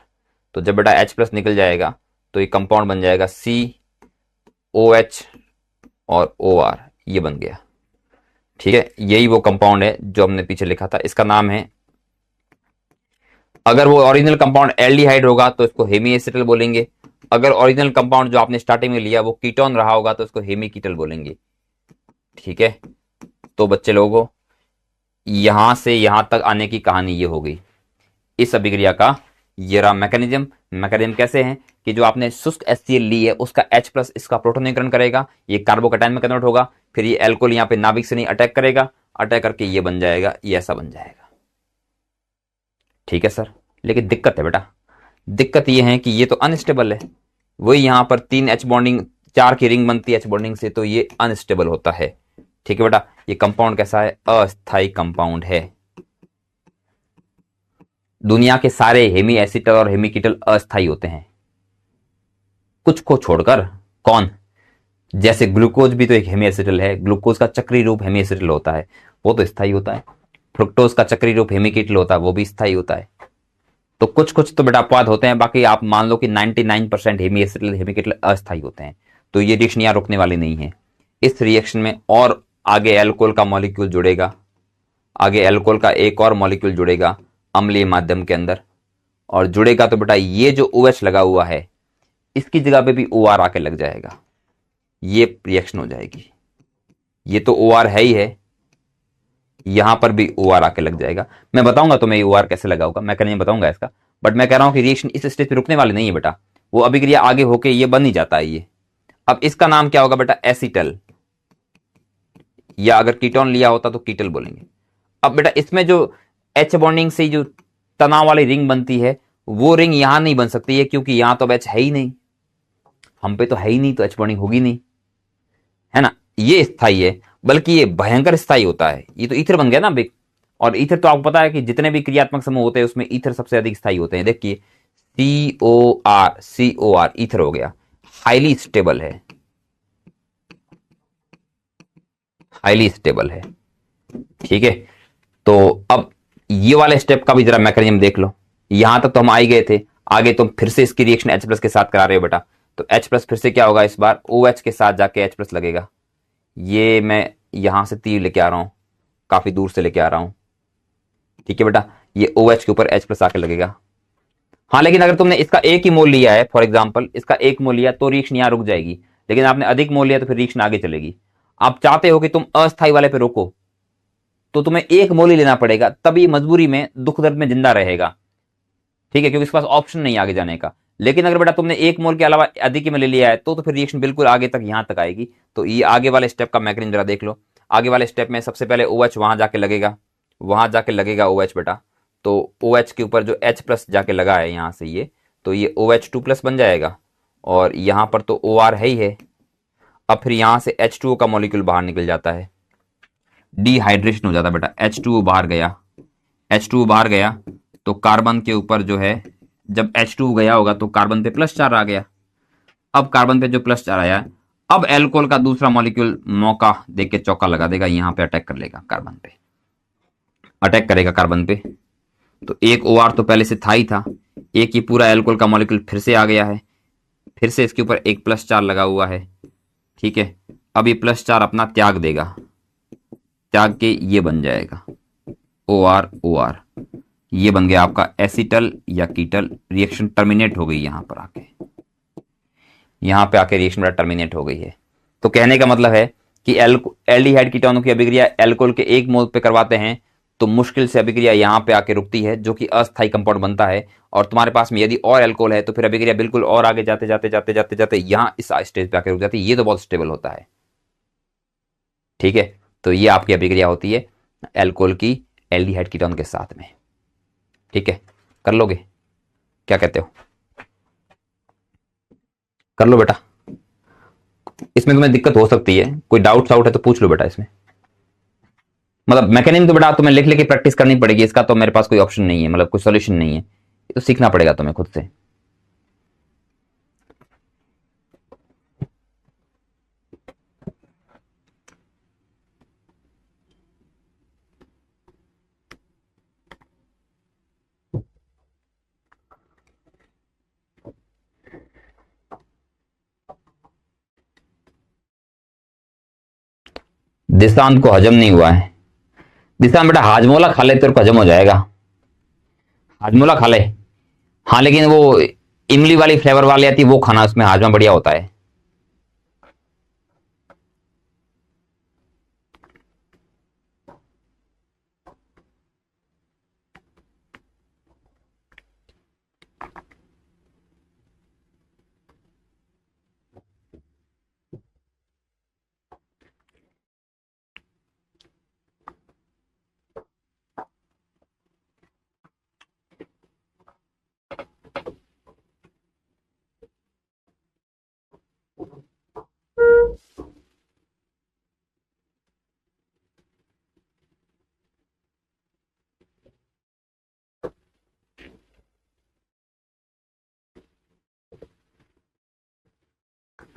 तो जब बेटा H+ निकल जाएगा तो ये कंपाउंड बन जाएगा COH और OR, ये बन गया। ठीक है, यही वो कंपाउंड है जो हमने पीछे लिखा था। इसका नाम है, अगर वो ओरिजिनल कंपाउंड एल्डिहाइड होगा तो इसको हेमी एसिटल बोलेंगे। अगर ओरिजिनल कंपाउंड जो आपने स्टार्टिंग में लिया वो कीटोन रहा होगा तो इसको हेमी कीटल बोलेंगे। ठीक है, तो बच्चे लोगों यहां से यहां तक आने की कहानी ये हो गई इस अभिक्रिया का। ये रहा मैकेनिज्म कैसे है कि जो आपने शुष्क HCl ली है उसका H+ इसका प्रोटोनीकरण करेगा, ये कार्बोकेटायन में कन्वर्ट होगा, फिर ये एल्कोहल यहां पे नाभिक से नहीं अटैक करेगा, अटैक करके ये बन जाएगा, ये ऐसा बन जाएगा। ठीक है सर, लेकिन दिक्कत है बेटा, दिक्कत ये है कि ये तो अनस्टेबल है। वही यहां पर 3 H बॉन्डिंग 4 की रिंग बनती है H बॉन्डिंग से, तो ये अनस्टेबल होता है। ठीक है बेटा, ये कंपाउंड कैसा है? अस्थायी कंपाउंड है। दुनिया के सारे हेमी एसिटल और हेमी कीटल अस्थायी होते हैं, कुछ को छोड़कर। कौन? जैसे ग्लूकोज भी तो एक हेमी एसिटल है, ग्लूकोज का चक्रीय रूप हेमी एसिटल होता है, वो तो स्थायी होता है। फ्रुक्टोज का चक्रीय रूप हेमी कीटल होता है, वो भी स्थायी होता है। तो कुछ कुछ तो बेटा अपवाद होते हैं, बाकी आप मान लो कि 99% हेमी एसिटल हेमी कीटल अस्थायी होते हैं। तो ये रिएक्शन यहाँ रुकने वाली नहीं है। इस रिएक्शन में और आगे एल्कोहल का मॉलिक्यूल जुड़ेगा, आगे एल्कोहल का एक और मॉलिक्यूल जुड़ेगा अम्लीय माध्यम के अंदर, और जुड़ेगा तो बेटा ये जो OH लगा हुआ है इसकी जगह पे भी OR आके लग जाएगा, ये रिएक्शन हो जाएगी। ये तो OR है ही है, यहां पर भी OR आके लग जाएगा। मैं बताऊंगा तुम्हें ये OR कैसे लगा होगा, मैं नहीं बताऊंगा इसका, बट मैं कह रहा हूं कि रिएक्शन इस स्टेज पे रुकने वाली नहीं है बेटा, वो अभिक्रिया आगे होके ये बन ही जाता है ये। अब इसका नाम क्या होगा बेटा? एसिटल, या अगर कीटोन लिया होता तो कीटल बोलेंगे। अब बेटा इसमें जो H बॉन्डिंग से जो तनाव वाली रिंग बनती है वो रिंग यहां नहीं बन सकती है, क्योंकि यहां तो अब H है ही नहीं, हम पे तो है ही नहीं, तो H बॉन्डिंग होगी नहीं, है ना। ये स्थायी है, बल्कि ये भयंकर स्थायी होता है। ये तो ईथर बन गया ना बिग, और ईथर तो आपको पता है कि जितने भी क्रियात्मक समूह होते हैं उसमें ईथर सबसे अधिक स्थायी होते हैं। देखिए COR ईथर हो गया, हाईली स्टेबल है, हाईली स्टेबल है। ठीक है, तो अब ये वाले स्टेप का भी जरा मैकेनिज्म देख लो। यहां तक तो हम आ ही गए थे, आगे तुम फिर से इसकी रिएक्शन H+ के साथ करा रहे हो बेटा। तो H+ फिर से क्या होगा? इस बार OH के साथ जाके H+ लगेगा। ये मैं यहां से तीर लेके आ रहा हूं, काफी दूर से लेके आ रहा हूं। ठीक है बेटा, ये OH के ऊपर H+ आके लगेगा। हाँ, लेकिन अगर तुमने इसका एक ही मोल लिया है, फॉर एग्जाम्पल इसका एक मोल लिया तो रिएक्शन यहां रुक जाएगी, लेकिन आपने अधिक मोल लिया तो फिर रिएक्शन आगे चलेगी। आप चाहते हो कि तुम अस्थायी वाले पे रोको, तो तुम्हें एक मोल ही लेना पड़ेगा, तभी मजबूरी में दुख दर्द में जिंदा रहेगा। ठीक है, क्योंकि इसके पास ऑप्शन नहीं आगे जाने का। लेकिन अगर बेटा तुमने एक मोल के अलावा अधिक में ले लिया है तो फिर रिएक्शन बिल्कुल आगे तक यहां तक आएगी। तो ये आगे वाले स्टेप का मैकेनिज्म जरा देख लो। आगे वाले स्टेप में सबसे पहले ओ OH वहां जाके लगेगा, वहां जाके लगेगा ओ OH बेटा। तो ओ OH के ऊपर जो H प्लस जाके लगा है यहां से ये, तो ये OH2 प्लस बन जाएगा, और यहां पर तो OR है ही है। अब फिर यहां से H2O का मॉलिक्यूल बाहर निकल जाता है, डिहाइड्रेशन हो जाता है बेटा, H2O बाहर गया। H2O बाहर गया तो कार्बन के ऊपर जो है, जब H2O गया होगा तो कार्बन पे प्लस चार्ज आ गया। अब कार्बन पे जो प्लस चार्ज आया, अब एल्कोहल का दूसरा मॉलिक्यूल मौका देख के चौका लगा देगा, यहां पे अटैक कर लेगा कार्बन पे, अटैक करेगा कार्बन पे। तो एक OR तो पहले से था ही था, एक ही पूरा एल्कोहल का मॉलिक्यूल फिर से आ गया है, फिर से इसके ऊपर एक प्लस चार्ज लगा हुआ है। ठीक है, अब ये प्लस चार्ज अपना त्याग देगा, त्याग के ये बन जाएगा OR OR, ये बन गया आपका एसिटल या कीटल। रिएक्शन टर्मिनेट हो गई यहां पर आके, यहां पे आके रिएक्शन टर्मिनेट हो गई है। तो कहने का मतलब है कि एल्डिहाइड कीटोनों की अभिक्रिया एल्कोहल के एक मोल पे करवाते हैं तो मुश्किल से अभिक्रिया यहां पे आके रुकती है, जो कि अस्थायी कंपाउंड बनता है। और तुम्हारे पास में यदि और एल्कोहल है तो फिर अभिक्रिया बिल्कुल और आगे जाते जाते जाते जाते जाते यहां इस स्टेज पे आके रुक जाती है। ये तो बहुत स्टेबल होता है। ठीक है, तो ये आपकी अभिक्रिया होती है एल्कोहल की एल्डिहाइड कीटोन के साथ में। ठीक है, कर लोगे? क्या कहते हो? कर लो बेटा। इसमें तुम्हें दिक्कत हो सकती है, कोई डाउट साउट है तो पूछ लो बेटा इसमें। मतलब मैकेनिज्म तो बेटा तुम्हें लिख लिख के प्रैक्टिस करनी पड़ेगी, इसका तो मेरे पास कोई ऑप्शन नहीं है, मतलब कोई सॉल्यूशन नहीं है, ये तो सीखना पड़ेगा तुम्हें खुद से। दिशांत को हजम नहीं हुआ है। दिशांत बेटा हाजमोला खा ले, तेरे को हजम हो जाएगा। हाजमोला खा ले। हाँ, लेकिन वो इमली वाली फ्लेवर वाली आती है वो खाना, उसमें हाजमा बढ़िया होता है।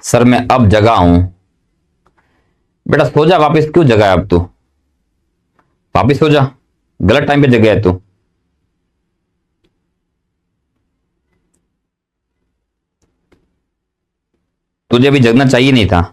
सर मैं अब जगा हूं। बेटा सो जा वापिस, क्यों जगा है अब तू? वापिस सो जा, गलत टाइम पे जगह है तू। तुझे अभी जगना चाहिए नहीं था।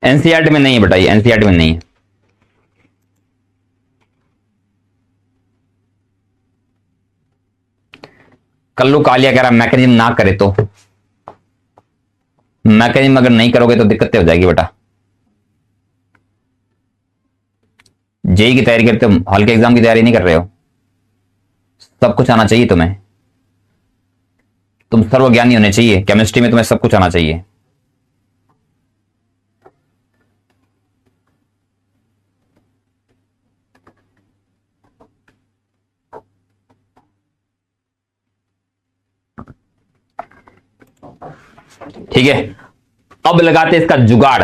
एनसीईआरटी में नहीं है बेटा, ये एनसीईआरटी में नहीं है। कल्लू कालिया कह रहा मैकेनिज्म ना करे तो, मैकेनिज्म अगर नहीं करोगे तो दिक्कतें हो जाएगी बेटा। जेई की तैयारी करते हो, हॉल के एग्जाम की तैयारी नहीं कर रहे हो? सब कुछ आना चाहिए तुम्हें, तुम सर्वज्ञानी होने चाहिए, केमिस्ट्री में तुम्हें सब कुछ आना चाहिए। ठीक है, अब लगाते हैं इसका जुगाड़।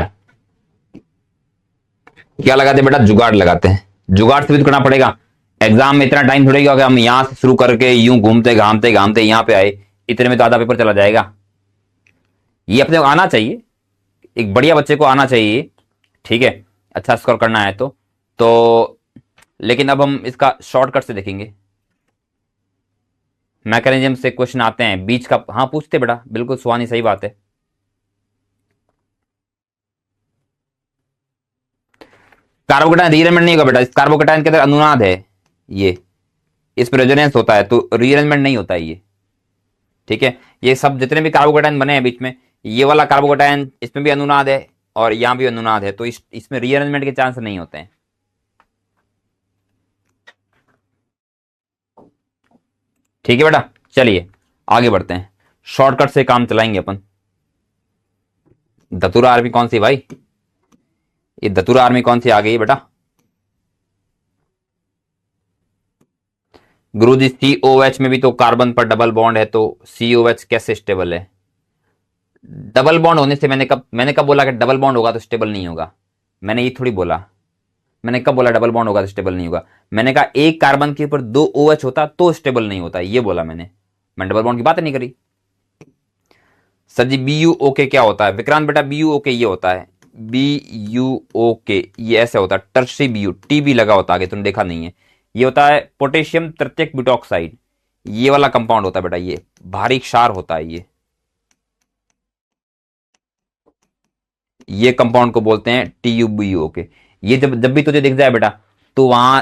क्या लगाते हैं बेटा? जुगाड़ लगाते हैं। जुगाड़ से भी तो करना पड़ेगा, एग्जाम में इतना टाइम थोड़ी होगा कि हम यहां से शुरू करके यूं घूमते घामते घामते यहां पे आए, इतने में तो आधा पेपर चला जाएगा। ये अपने को आना चाहिए, एक बढ़िया बच्चे को आना चाहिए, ठीक है, अच्छा स्कोर करना है तो लेकिन अब हम इसका शॉर्टकट से देखेंगे। मैकेनिज्म से क्वेश्चन आते हैं बीच का, हाँ पूछते बेटा, बिल्कुल सुहानी, सही बात है। कार्बोकेटाइन रीअरेंजमेंट नहीं होगा बेटा, इस कार्बोकेटाइन के अंदर अनुनाद है, ये इस पर रेजोनेंस होता है, तो रीअरेंजमेंट नहीं होता है ये, ठीक है। ये सब जितने भी कार्बोकेटाइन बने हैं बीच में, ये वाला कार्बोकेटाइन इसमें भी अनुनाद है और यहां भी अनुनाद है, तो इसमें रीअरेंजमेंट के चांस नहीं होते हैं। ठीक है बेटा, चलिए आगे बढ़ते हैं, शॉर्टकट से काम चलाएंगे अपन। दतुरा आर्मी कौन सी भाई? ये दतुरा आर्मी कौन सी आ गई बेटा? गुरुजी COH में भी तो कार्बन पर डबल बॉन्ड है, तो COH कैसे स्टेबल है? डबल बॉन्ड होने से मैंने कब बोला कि डबल बॉन्ड होगा तो स्टेबल नहीं होगा? मैंने ये थोड़ी बोला। मैंने कब बोला डबल बॉन्ड होगा तो स्टेबल नहीं होगा? मैंने कहा एक कार्बन के ऊपर 2 OH होता तो स्टेबल नहीं होता, ये बोला मैंने डबल बॉन्ड की बात नहीं करी। सर जी BuOK क्या होता है विक्रांत बेटा? BuOK ये होता है, BuOK ये ऐसे होता है, टर्शरी BU, TB लगा होता है आगे, तुमने देखा नहीं है। ये होता है पोटेशियम तृतीयक ब्यूटॉक्साइड, ये वाला कंपाउंड होता है बेटा, ये भारी क्षार होता है ये कंपाउंड को बोलते हैं TuBuOK। ये जब जब भी तुझे दिख जाए बेटा, तो वहां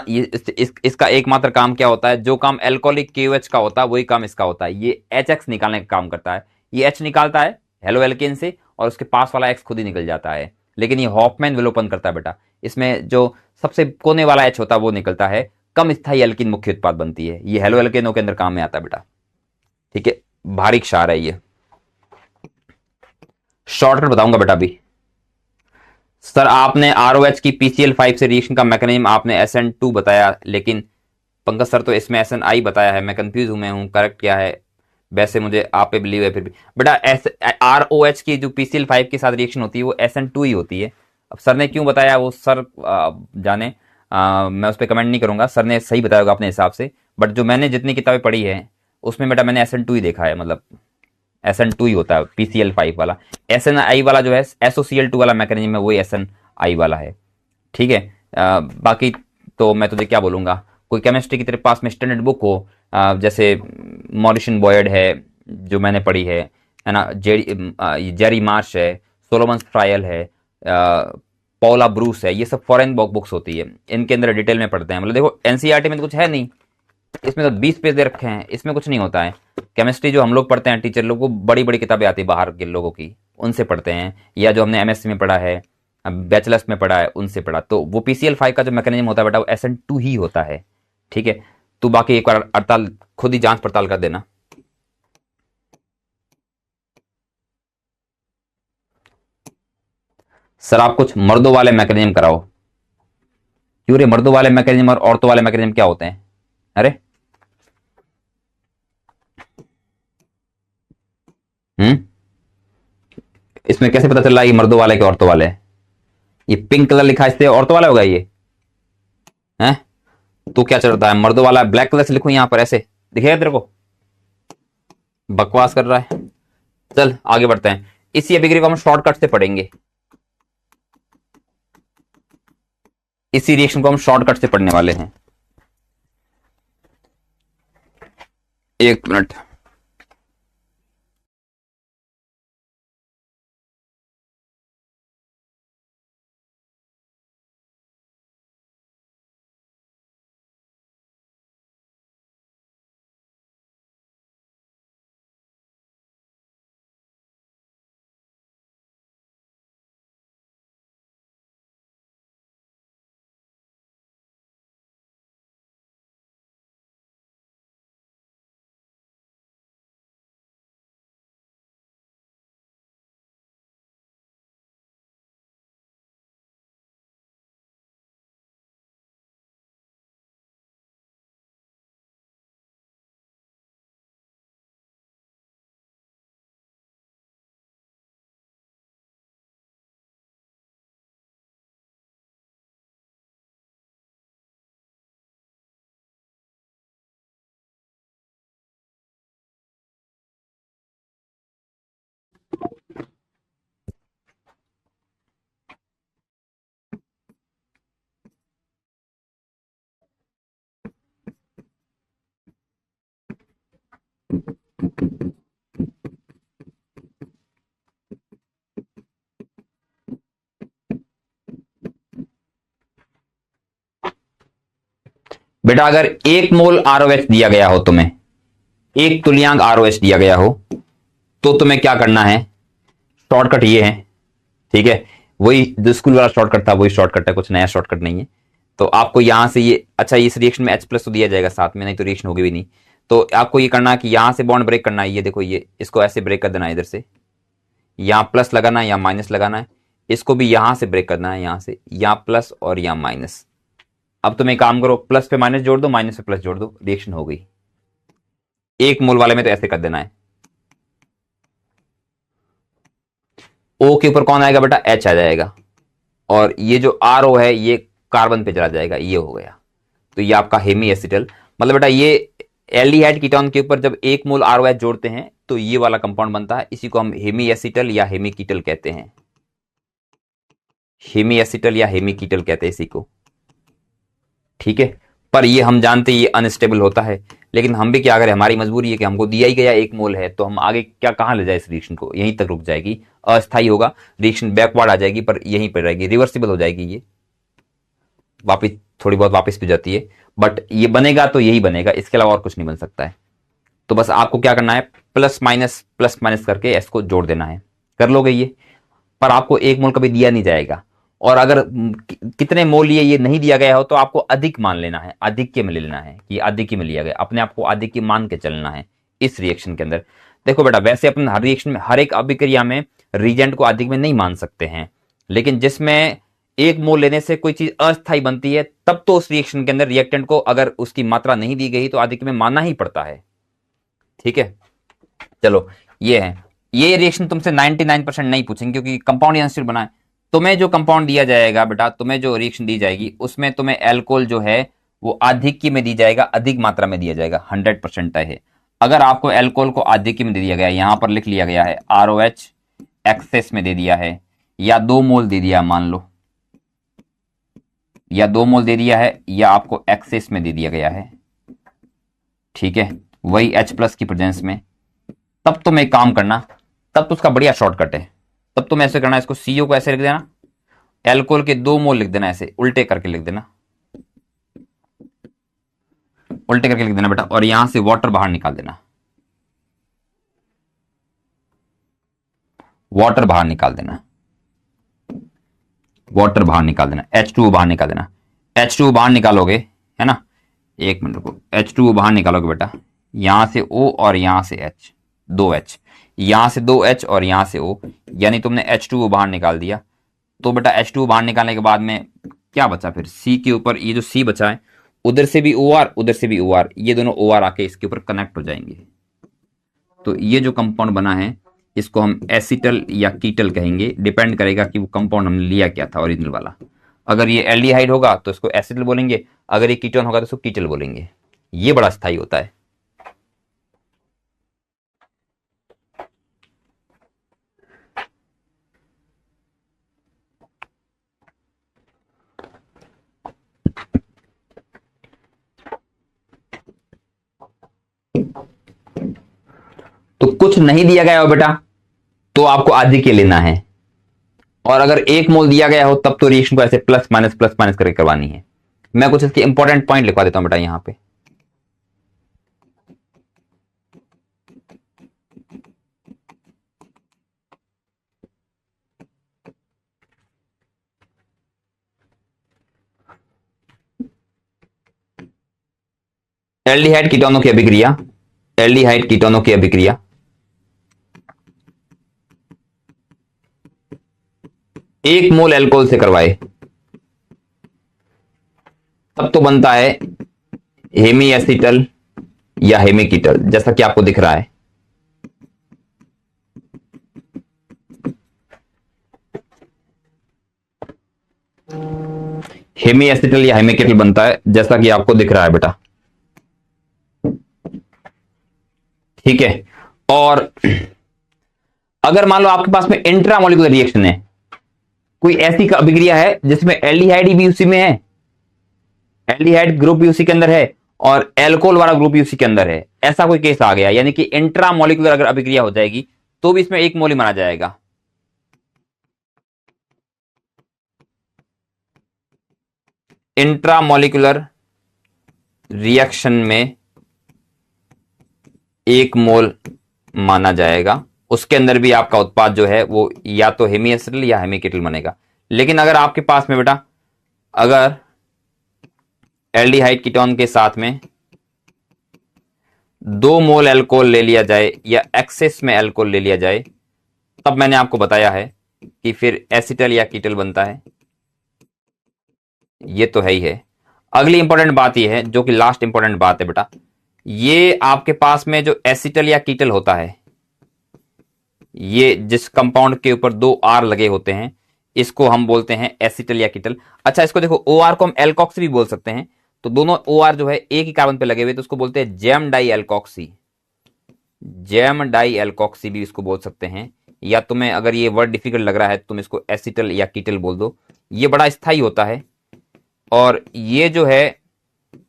इसका एकमात्र काम क्या होता है? जो काम एल्कोहलिक KOH का होता है वही काम इसका होता है, ये HX निकालने का काम करता है। ये H निकालता है हेलो एल्केन से, और उसके पास वाला X खुद ही निकल जाता है। लेकिन ये हॉफमैन विलोपन करता है बेटा, इसमें जो सबसे कोने वाला H होता है वो निकलता है, कम स्थायी एल्किन मुख्य उत्पाद बनती है, ये हेलो एल्केनों के अंदर काम में आता है बेटा, ठीक है। भारी क्षार है ये। शॉर्टकट बताऊंगा बेटा अभी। सर आपने ROH की PCl5 से रिएक्शन का मैकेनिज्म आपने SN2 बताया, लेकिन पंकज सर तो इसमें SNI बताया है, मैं कंफ्यूज हूं, मैं हूं करेक्ट क्या है? वैसे मुझे आप पे बिलीव है फिर भी बेटा, ROH की जो PCl5 के साथ रिएक्शन होती है वो SN2 ही होती है। अब सर ने क्यों बताया वो सर जाने, मैं उस पर कमेंट नहीं करूंगा, सर ने सही बताया होगा अपने हिसाब से, बट जो मैंने जितनी किताबें पढ़ी है उसमें बेटा मैंने SN2 ही देखा है, मतलब SN2 ही होता है PCl5 वाला। SNI वाला जो है SOCl2 वाला मैकेनिज्म है, वही SNI वाला है, ठीक है। बाकी तो मैं तुझे क्या बोलूंगा, कोई केमिस्ट्री की तेरे पास में स्टैंडर्ड बुक हो, जैसे मॉरिशन बॉयड है जो मैंने पढ़ी है ना, जेरी मार्श है, सोलोमन फ्रायल है, पौला ब्रूस है, ये सब फॉरेन बुक्स होती है, इनके अंदर डिटेल में पढ़ते हैं। मतलब देखो NCERT में तो कुछ है नहीं, इसमें तो 20 पेज दे रखे हैं, इसमें कुछ नहीं होता है। केमिस्ट्री जो हम लोग पढ़ते हैं टीचर लोग, वो बड़ी बड़ी किताबें आती है बाहर के लोगों की, उनसे पढ़ते हैं, या जो हमने MSc में पढ़ा है, बैचलर्स में पढ़ा है, उनसे पढ़ा। तो वो PCl5 का जो मैकेनिज्म होता है बेटा वो SN2 ही होता है, ठीक है। तो बाकी एक बार अड़ताल खुद ही जांच पड़ताल कर देना। सर आप कुछ मर्दों वाले मैकेनिज्म कराओ। क्यों रे, मर्दों वाले मैकेनिज्म और औरतों वाले मैकेनिज्म क्या होते हैं? अरे हम्म, इसमें कैसे पता चल रहा है ये मर्दों वाले के औरतों वाले हैं? ये पिंक कलर लिखा है इससे औरतों वाला होगा ये, है? तो क्या चल रहा है, मर्दों वाला ब्लैक कलर से लिखो यहाँ पर, ऐसे दिखेगा तेरे को? बकवास कर रहा है। चल आगे बढ़ते हैं, इसी एपिग्री को हम शॉर्टकट से पढ़ेंगे, इसी रिएक्शन को हम शॉर्टकट से पढ़ने वाले हैं। 1 मिनट। बेटा अगर 1 मोल ROH दिया गया हो, तुम्हें एक तुल्यांक ROH दिया गया हो, तो तुम्हें क्या करना है, शॉर्टकट ये है, ठीक है, वही जो स्कूल वाला शॉर्टकट था वही शॉर्टकट है, कुछ नया शॉर्टकट नहीं है। तो आपको यहां से ये, अच्छा इस रिएक्शन में H+ तो दिया जाएगा साथ में, नहीं तो रिएक्शन होगी भी नहीं। तो आपको ये करना है कि यहां से बॉन्ड ब्रेक करना है, ये देखो, ये इसको ऐसे ब्रेक कर देना है, इधर से यहां प्लस लगाना है, यहां माइनस लगाना है, इसको भी यहां से ब्रेक करना है, यहां से यहां प्लस और यहां माइनस। अब तुम एक काम करो, प्लस पे माइनस जोड़ दो, माइनस पे प्लस जोड़ दो, रिएक्शन हो गई। 1 मोल वाले में तो ऐसे कर देना है। O के ऊपर कौन आएगा बेटा, H आ जाएगा, और ये जो RO है ये कार्बन पे चला जाएगा, ये हो गया। तो ये आपका हेमी एसिटल, मतलब बेटा ये एल्डिहाइड कीटोन के ऊपर जब 1 मोल ROH जोड़ते हैं तो ये वाला कंपाउंड बनता है, इसी को हम हेमी एसिटल या हेमी कीटल कहते हैं। हेमी एसिटल या हेमी कीटल कहते हैं इसी को, ठीक है। पर ये हम जानते हैं ये अनस्टेबल होता है, लेकिन हम भी क्या करें, हमारी मजबूरी है कि हमको दिया ही गया 1 मोल है, तो हम आगे क्या कहां ले जाए इस रिएक्शन को, यहीं तक रुक जाएगी, अस्थायी होगा, रिएक्शन बैकवर्ड आ जाएगी, पर यहीं पर रहेगी, रिवर्सिबल हो जाएगी, ये वापिस थोड़ी बहुत वापस भी जाती है, बट ये बनेगा तो यही बनेगा, इसके अलावा और कुछ नहीं बन सकता है। तो बस आपको क्या करना है, प्लस माइनस करके एस को जोड़ देना है, कर लोगे ये। पर आपको 1 मोल कभी दिया नहीं जाएगा, और अगर कितने मोल ये नहीं दिया गया हो तो आपको अधिक मान लेना है, आधिक्य में ले लेना है कि आधिक्य में लिया गया, अपने आप को आधिक्य मान के चलना है इस रिएक्शन के अंदर। देखो बेटा वैसे अपन हर रिएक्शन में, हर एक अभिक्रिया में रिएजेंट को अधिक में नहीं मान सकते हैं, लेकिन जिसमें 1 मोल लेने से कोई चीज अस्थायी बनती है, तब तो उस रिएक्शन के अंदर रिएक्टेंट को अगर उसकी मात्रा नहीं दी गई तो अधिक में मानना ही पड़ता है, ठीक है। चलो ये है, ये रिएक्शन तुमसे 99% नहीं पूछेंगे क्योंकि कंपाउंड या अनस्टेबल बना है। तुम्हें जो कंपाउंड दिया जाएगा बेटा, तुम्हें जो रिएक्शन दी जाएगी उसमें तुम्हें एल्कोहल जो है वो आधिक्य में दी जाएगा, अधिक मात्रा में दिया जाएगा, 100% तय है। अगर आपको एल्कोहल को आधिक्य में दे दिया गया है, यहां पर लिख लिया गया है ROH एक्सेस में दे दिया है, या 2 मोल दे दिया मान लो, या 2 मोल दे दिया है, या आपको एक्सेस में दे दिया गया है, ठीक है, वही H+ की प्रेजेंस में, तब तुम एक काम करना, तब तो उसका बढ़िया शॉर्टकट है, तब तुम ऐसे करना, इसको CO को ऐसे लिख देना, एल्कोहल के 2 मोल लिख देना, ऐसे उल्टे करके लिख देना, उल्टे करके लिख देना बेटा, और यहां से वाटर बाहर निकाल देना, वाटर बाहर निकाल देना, वाटर बाहर निकाल देना, H2O बाहर निकाल देना। H2O बाहर निकालोगे, है ना, एक मिनट को, H2O बाहर निकालोगे बेटा, यहां से O और यहां से H, 2H, यहां से 2H और यहां से O, यानी तुमने H2O बाहर निकाल दिया। तो बेटा H2O बाहर निकालने के बाद में क्या बचा, फिर C के ऊपर ये जो C बचा है, उधर से भी OR उधर से भी OR, ये दोनों OR आके इसके ऊपर कनेक्ट हो जाएंगे। तो ये जो कंपाउंड बना है इसको हम एसिटल या कीटल कहेंगे, डिपेंड करेगा कि वो कंपाउंड हमने लिया क्या था ओरिजिनल वाला। अगर ये एल्डिहाइड होगा तो इसको एसिटल बोलेंगे, अगर ये कीटोन होगा तो इसको कीटल बोलेंगे, ये बड़ा स्थायी होता है। तो कुछ नहीं दिया गया हो बेटा तो आपको आधी के लेना है, और अगर 1 मोल दिया गया हो तब तो रिएक्शन को ऐसे प्लस माइनस करके करवानी है। मैं कुछ इसके इंपॉर्टेंट पॉइंट लिखवा देता हूं बेटा यहां पे। एल्डिहाइड कीटोनों की अभिक्रिया, एल्डिहाइड कीटोनों की अभिक्रिया 1 मोल एल्कोहल से करवाए तब तो बनता है हेमी एसिटल या हेमी कीटल, जैसा कि आपको दिख रहा है। हेमी एसिटल या हेमी कीटल बनता है जैसा कि आपको दिख रहा है बेटा, ठीक है। और अगर मान लो आपके पास में इंट्रामोलिकुलर रिएक्शन है, कोई ऐसी अभिक्रिया है जिसमें एल्डिहाइड भी उसी में है, एल्डिहाइड ग्रुप भी उसी के अंदर है और एल्कोहल वाला ग्रुप भी उसी के अंदर है, ऐसा कोई केस आ गया, यानी कि इंट्रामोलिकुलर अगर अभिक्रिया हो जाएगी तो भी इसमें 1 मोल ही माना जाएगा। इंट्रामोलिकुलर रिएक्शन में 1 मोल माना जाएगा। उसके अंदर भी आपका उत्पाद जो है वो या तो हेमी या हेमी बनेगा। लेकिन अगर आपके पास में बेटा अगर एल्डिहाइड कीटोन के साथ में 2 मोल अल्कोहल ले लिया जाए या एक्सेस में अल्कोहल ले लिया जाए, तब मैंने आपको बताया है कि फिर एसिटल या कीटल बनता है। ये तो है ही है। अगली इंपॉर्टेंट बात ये है, जो कि लास्ट इंपॉर्टेंट बात है बेटा, ये आपके पास में जो एसिटल या कीटल होता है, ये जिस कंपाउंड के ऊपर 2 आर लगे होते हैं, इसको हम बोलते हैं एसिटल या कीटल। अच्छा, इसको देखो, ओ आर को हम एल्कोक्स भी बोल सकते हैं। तो दोनों ओ आर जो है एक ही कार्बन पे लगे हुए, तो उसको बोलते हैं gem dialkoxy. Gem dialkoxy भी इसको बोल सकते हैं। या तुम्हें अगर ये वर्ड डिफिकल्ट लग रहा है, तुम इसको एसिटल या कीटल बोल दो। ये बड़ा स्थायी होता है। और ये जो है,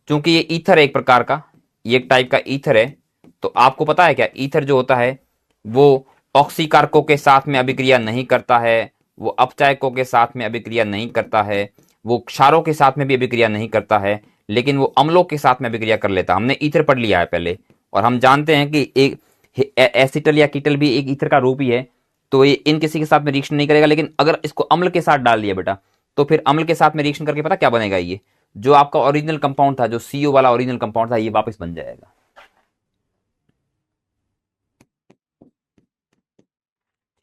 चूंकि ये ईथर है एक प्रकार का, ये एक टाइप का ईथर है। तो आपको पता है क्या, ईथर जो होता है वो ऑक्सीकारकों के साथ में अभिक्रिया नहीं करता है, वो अपचायकों के साथ में अभिक्रिया नहीं करता है, वो क्षारों के साथ में भी अभिक्रिया नहीं करता है, लेकिन वो अम्लों के साथ में अभिक्रिया कर लेता है। हमने ईथर पढ़ लिया है पहले, और हम जानते हैं कि एक एसिटल या कीटल भी एक ईथर का रूप ही है। तो ये इन किसी के साथ में रिएक्शन नहीं करेगा, लेकिन अगर इसको अम्ल के साथ डाल दिया बेटा, तो फिर अम्ल के साथ में रिएक्शन करके पता क्या बनेगा, ये जो आपका ओरिजिनल कंपाउंड था, जो सीओ वाला ओरिजिनल कंपाउंड था, ये वापस बन जाएगा।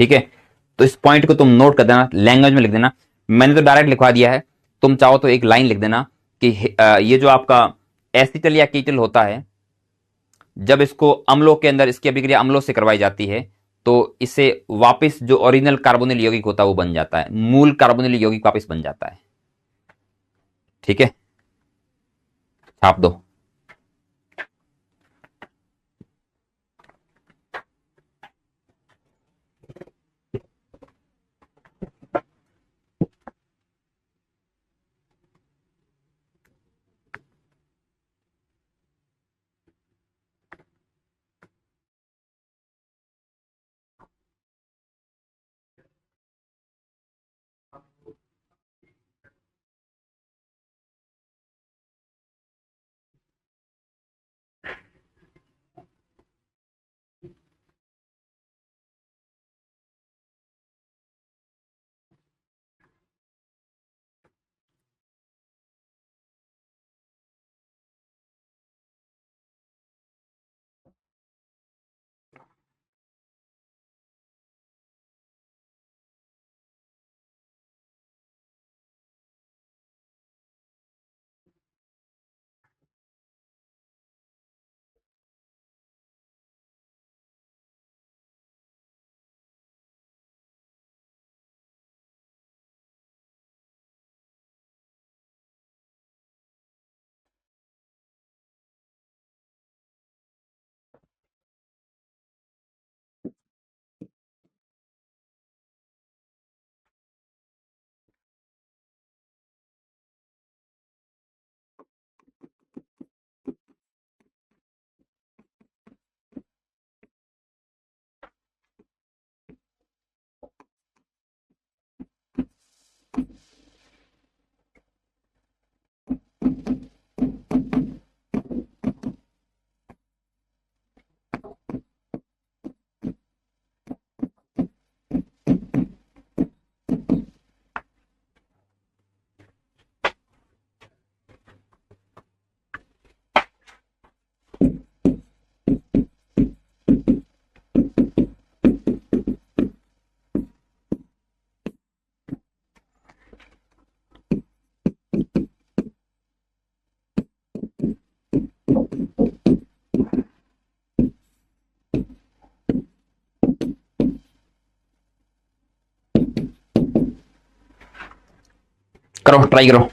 ठीक है। तो इस पॉइंट को तुम नोट कर देना, लैंग्वेज में लिख देना। मैंने तो डायरेक्ट लिखवा दिया है, तुम चाहो तो एक लाइन लिख देना कि ये जो आपका एसिटल या कीटल होता है, जब इसको अम्लों के अंदर इसकी अभिक्रिया अम्लों से करवाई जाती है, तो इसे वापस जो ओरिजिनल कार्बोनिल यौगिक होता है वो बन जाता है, मूल कार्बोनिल यौगिक वापस बन जाता है। ठीक है, छाप दो। करो, ट्राई करो।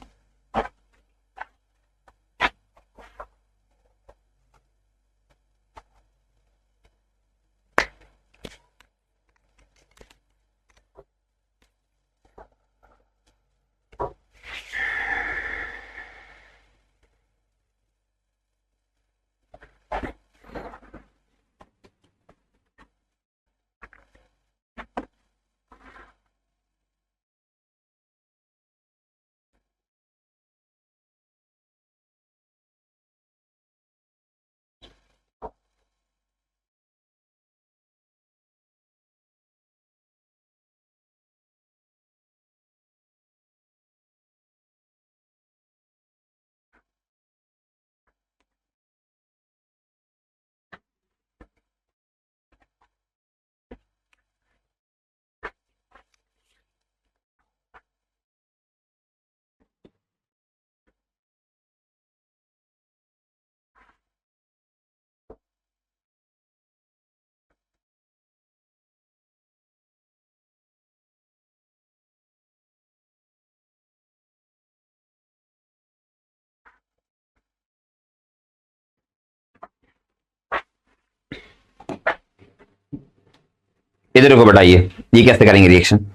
इधर को बेटा, ये कैसे करेंगे रिएक्शन?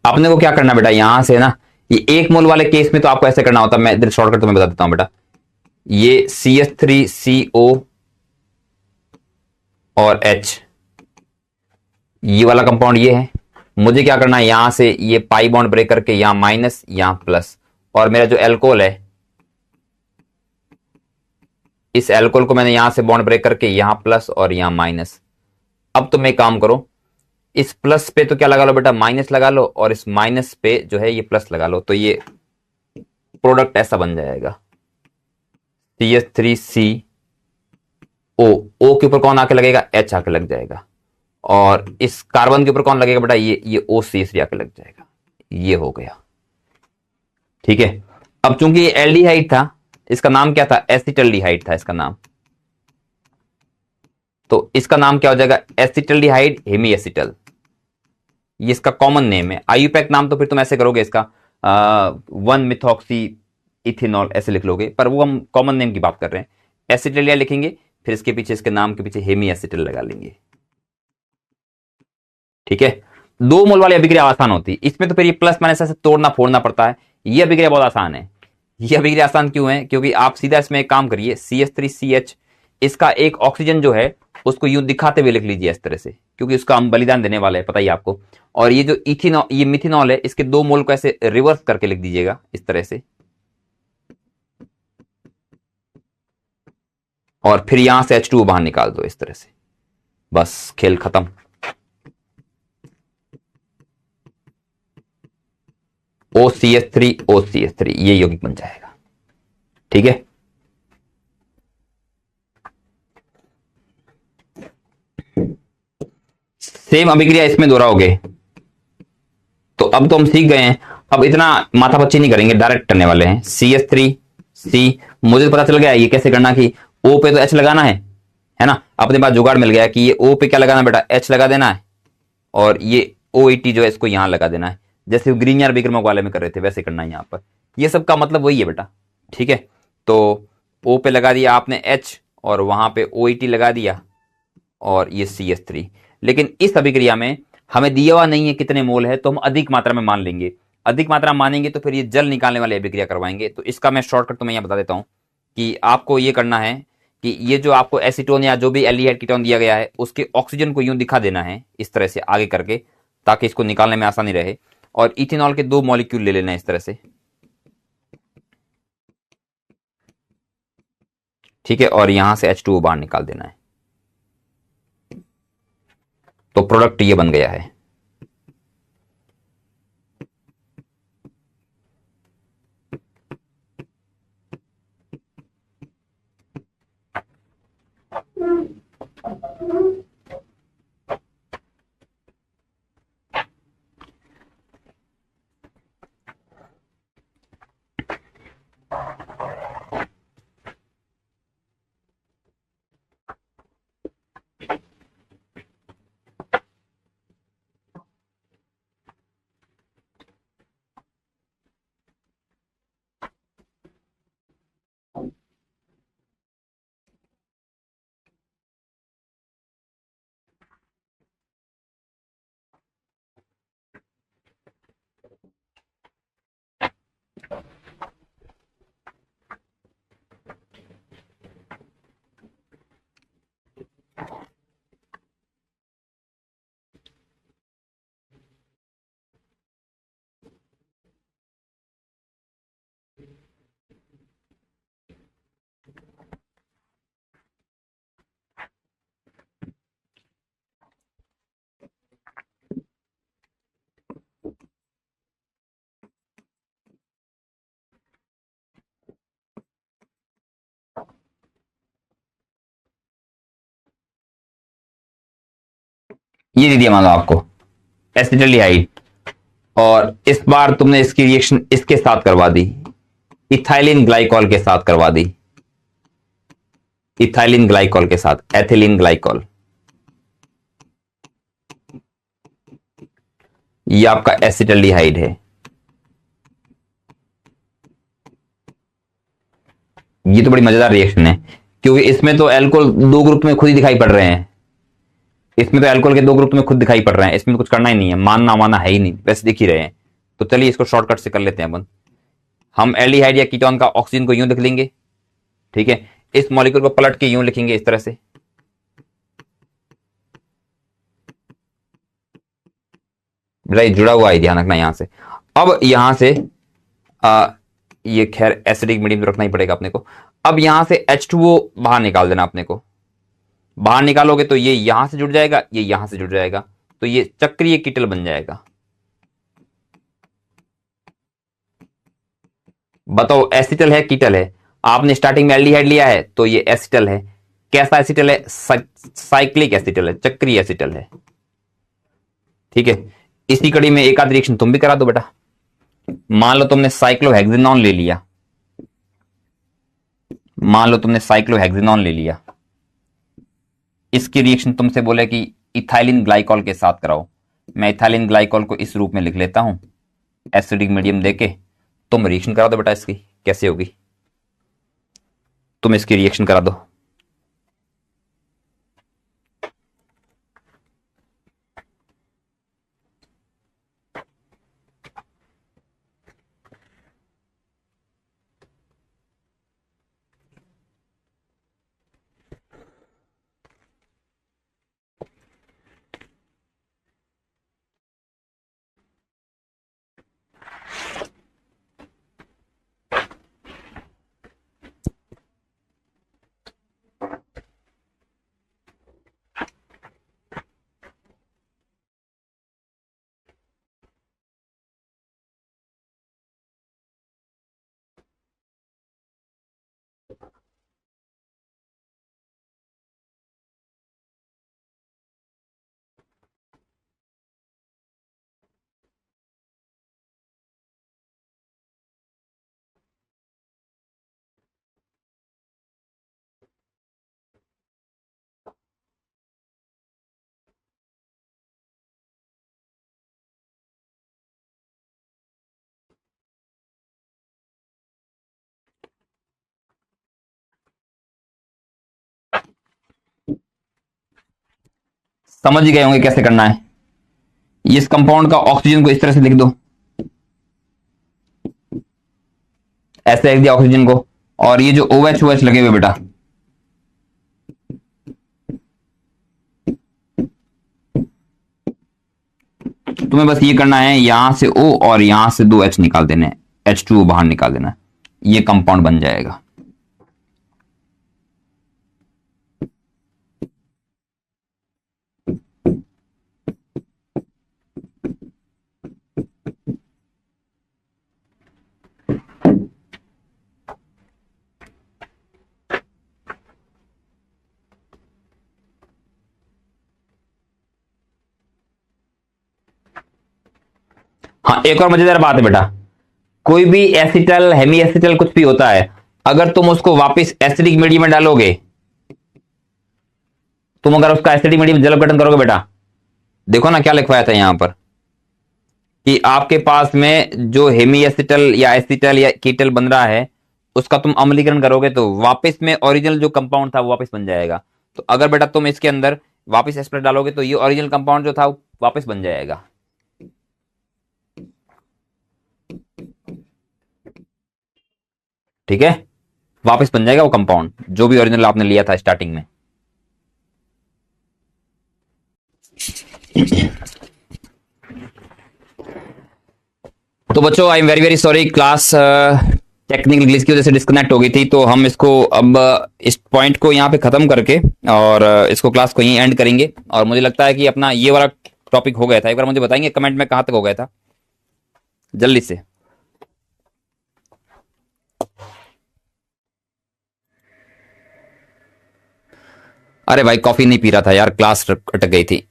अपने को क्या करना बेटा, यहां से ना, ये एक मोल वाले केस में तो आपको ऐसे करना होता है, मैं इधर शॉर्टकट तुम्हें बता देता हूं बेटा। ये CH3CO और H, ये वाला कंपाउंड ये है। मुझे क्या करना है, यहां से ये पाई बॉन्ड ब्रेक करके यहां माइनस यहां प्लस, और मेरा जो एल्कोहल है, इस एल्कोहल को मैंने यहां से बॉन्ड ब्रेक करके यहां प्लस और यहां माइनस। अब तुम एक काम करो, इस प्लस पे तो क्या लगा लो बेटा, माइनस लगा लो, और इस माइनस पे जो है ये प्लस लगा लो, तो ये प्रोडक्ट ऐसा बन जाएगा CH3CO। O के ऊपर कौन आके लगेगा, H आके लग जाएगा, और इस कार्बन के ऊपर कौन लगेगा बेटा, ये OCH3 आके लग जाएगा। ये हो गया, ठीक है। अब चूंकि ये एल्डिहाइड था, इसका नाम क्या था, एसिटल्डिहाइड था इसका नाम, तो इसका नाम क्या हो जाएगा, एसिटल्डिहाइड हेमी एसिटल। ये इसका कॉमन नेम है। आईयूपैक नाम तो फिर तुम ऐसे करोगे इसका 1-मिथॉक्सी इथेनॉल ऐसे लिख लोगे, पर वो हम कॉमन नेम की बात कर रहे हैं। एसिटलिया लिखेंगे, फिर इसके पीछे, इसके नाम के पीछे हेमी एसिटल लगा लेंगे, ठीक है। 2 मोल वाली अभिक्रिया आसान होती है, इसमें तो फिर ये प्लस माइनस ऐसे तोड़ना फोड़ना पड़ता है। ये अभिक्रिया बहुत आसान है। ये अभिक्रिया आसान क्यों है, क्योंकि आप सीधा इसमें एक काम करिए, CH3CH, इसका एक ऑक्सीजन जो है उसको यूं दिखाते हुए लिख लीजिए इस तरह से, क्योंकि उसका हम बलिदान देने वाले हैं, पता ही आपको। और ये जो इथेनॉल, ये मिथेनॉल है, इसके 2 मोल को ऐसे रिवर्स करके लिख दीजिएगा इस तरह से, और फिर यहां से H2O बाहर निकाल दो इस तरह से, बस खेल खत्म। OCH3 ये यौगिक बन जाएगा, ठीक है। सेम अभिक्रिया इसमें दोहराओगे, तो अब तो हम सीख गए हैं, अब इतना माथापच्ची नहीं करेंगे, डायरेक्ट करने वाले हैं। CH3C, मुझे तो पता चल गया ये कैसे करना, कि O पे तो H लगाना है ना। अपने पास जुगाड़ मिल गया कि ये O पे क्या लगाना बेटा, H लगा देना है, और ये OET जो है इसको यहां लगा देना है, जैसे ग्रीनियर विक्रमक वाले में कर रहे थे वैसे करना है यहां पर। ये सब का मतलब वही है बेटा, ठीक है। तो O पे लगा दिया आपने H, और वहां पे OET लगा दिया, और ये CH3। लेकिन इस अभिक्रिया में हमें दिया हुआ नहीं है कितने मोल है, तो हम अधिक मात्रा में मान लेंगे। अधिक मात्रा मानेंगे तो फिर ये जल निकालने वाली अभिक्रिया करवाएंगे। तो इसका मैं शॉर्टकट तुम्हें यहां बता देता हूं कि आपको ये करना है कि ये जो आपको एसीटोन या जो भी एल्डिहाइड कीटोन दिया गया है, उसके ऑक्सीजन को यूं दिखा देना है इस तरह से आगे करके, ताकि इसको निकालने में आसानी रहे। और इथेनॉल के 2 मॉलिक्यूल ले लेना है इस तरह से, ठीक है, और यहां से H2O बाहर निकाल देना है, तो प्रोडक्ट ये बन गया है। ये दे दिया मान लो आपको एसिटल्डिहाइड, और इस बार तुमने इसकी रिएक्शन इसके साथ करवा दी, इथाइलिन ग्लाइकॉल के साथ करवा दी, इथाइलिन ग्लाइकॉल के साथ एथिलीन ग्लाइकॉल। ये आपका एसिटल्डिहाइड है। ये तो बड़ी मजेदार रिएक्शन है, क्योंकि इसमें तो एल्कोहल 2 ग्रुप में खुद ही दिखाई पड़ रहे हैं। इसमें तो अल्कोहल के दो ग्रुप तुम्हें खुद दिखाई पड़ रहे हैं, इसमें तो कुछ करना ही नहीं है, मानना माना है ही नहीं, वैसे दिख ही रहे हैं। तो चलिए इसको शॉर्टकट से कर लेते हैं अपन। हम एल्डिहाइड या कीटोन का ऑक्सीजन को यूं लिख लेंगे, ठीक है। इस मॉलिक्यूल को पलट के यूं लिखेंगे इस तरह से, राइट, जुड़ा हुआ है, ध्यान रखना यहां से। अब यहां से ये खैर एसिडिक मीडियम तो रखना ही पड़ेगा अपने को। अब यहां से H2O बाहर निकाल देना अपने को। बाहर निकालोगे तो ये यहां से जुड़ जाएगा, ये यहां से जुड़ जाएगा, तो ये चक्रीय कीटल बन जाएगा। बताओ एसिटल है कीटल है? आपने स्टार्टिंग में एल्डिहाइड लिया है तो ये एसिटल है। कैसा एसिटल है? साइक्लिक एसिटल है, चक्रीय एसिटल है, ठीक है। इसी कड़ी में एक आध रिएक्शन तुम भी करा दो बेटा। मान लो तुमने साइक्लोहेक्सेनॉन ले लिया, मान लो तुमने साइक्लोहेक्सेनॉन ले लिया, इसकी रिएक्शन तुमसे बोले कि इथाइलिन ग्लाइकॉल के साथ कराओ। मैं इथाइलिन ग्लाइकॉल को इस रूप में लिख लेता हूं एसिडिक मीडियम देके। तुम रिएक्शन करा दो बेटा, इसकी कैसे होगी, तुम इसकी रिएक्शन करा दो। समझ ही गए होंगे कैसे करना है। इस कंपाउंड का ऑक्सीजन को इस तरह से लिख दो, ऐसे लिख दिया ऑक्सीजन को, और ये जो OH OH लगे हुए बेटा, तुम्हें बस ये करना है, यहां से O और यहां से 2 H निकाल देने, H2O बाहर निकाल देना, ये कंपाउंड बन जाएगा। हाँ, एक और मजेदार बात है बेटा, कोई भी एसिटल हेमी एसिटल कुछ भी होता है, अगर तुम उसको वापस एसिडिक मीडियम में डालोगे, तुम अगर उसका एसिडिक मीडियम जल गठन करोगे बेटा, देखो ना क्या लिखवाया था यहां पर कि आपके पास में जो हेमी एसिटल या एसिटल या कीटल बन रहा है, उसका तुम अम्लीकरण करोगे तो वापस में ओरिजिनल जो कंपाउंड था वो वापस बन जाएगा। तो अगर बेटा तुम इसके अंदर वापस एस्पिरेट डालोगे तो ये ओरिजिनल कंपाउंड जो था वो वापस बन जाएगा। ठीक है, वापस बन जाएगा वो कंपाउंड जो भी ओरिजिनल आपने लिया था स्टार्टिंग में। तो बच्चों I am very very sorry, class technical glitch की वजह से डिस्कनेक्ट हो गई थी, तो हम इसको अब इस पॉइंट को यहाँ पे खत्म करके और इसको क्लास को यहीं एंड करेंगे। और मुझे लगता है कि अपना ये वाला टॉपिक हो गया था, एक बार मुझे बताएंगे कमेंट में कहाँ तक हो गया था जल्दी से। अरे भाई कॉफी नहीं पी रहा था यार, क्लास अटक गई थी।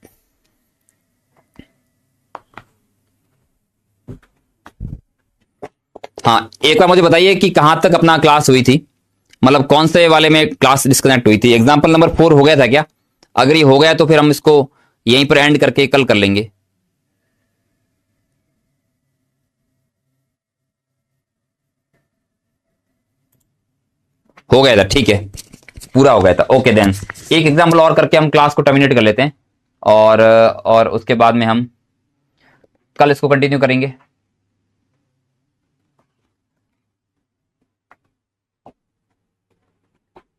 हाँ, एक बार मुझे बताइए कि कहां तक अपना क्लास हुई थी, मतलब कौन से वाले में क्लास डिस्कनेक्ट हुई थी? एग्जाम्पल नंबर 4 हो गया था क्या? अगर ये हो गया तो फिर हम इसको यहीं पर एंड करके कल कर लेंगे। हो गया था, ठीक है, पूरा हो गया था। ओके देन एक एग्जाम्पल और करके हम क्लास को टर्मिनेट कर लेते हैं और उसके बाद में हम कल इसको कंटिन्यू करेंगे।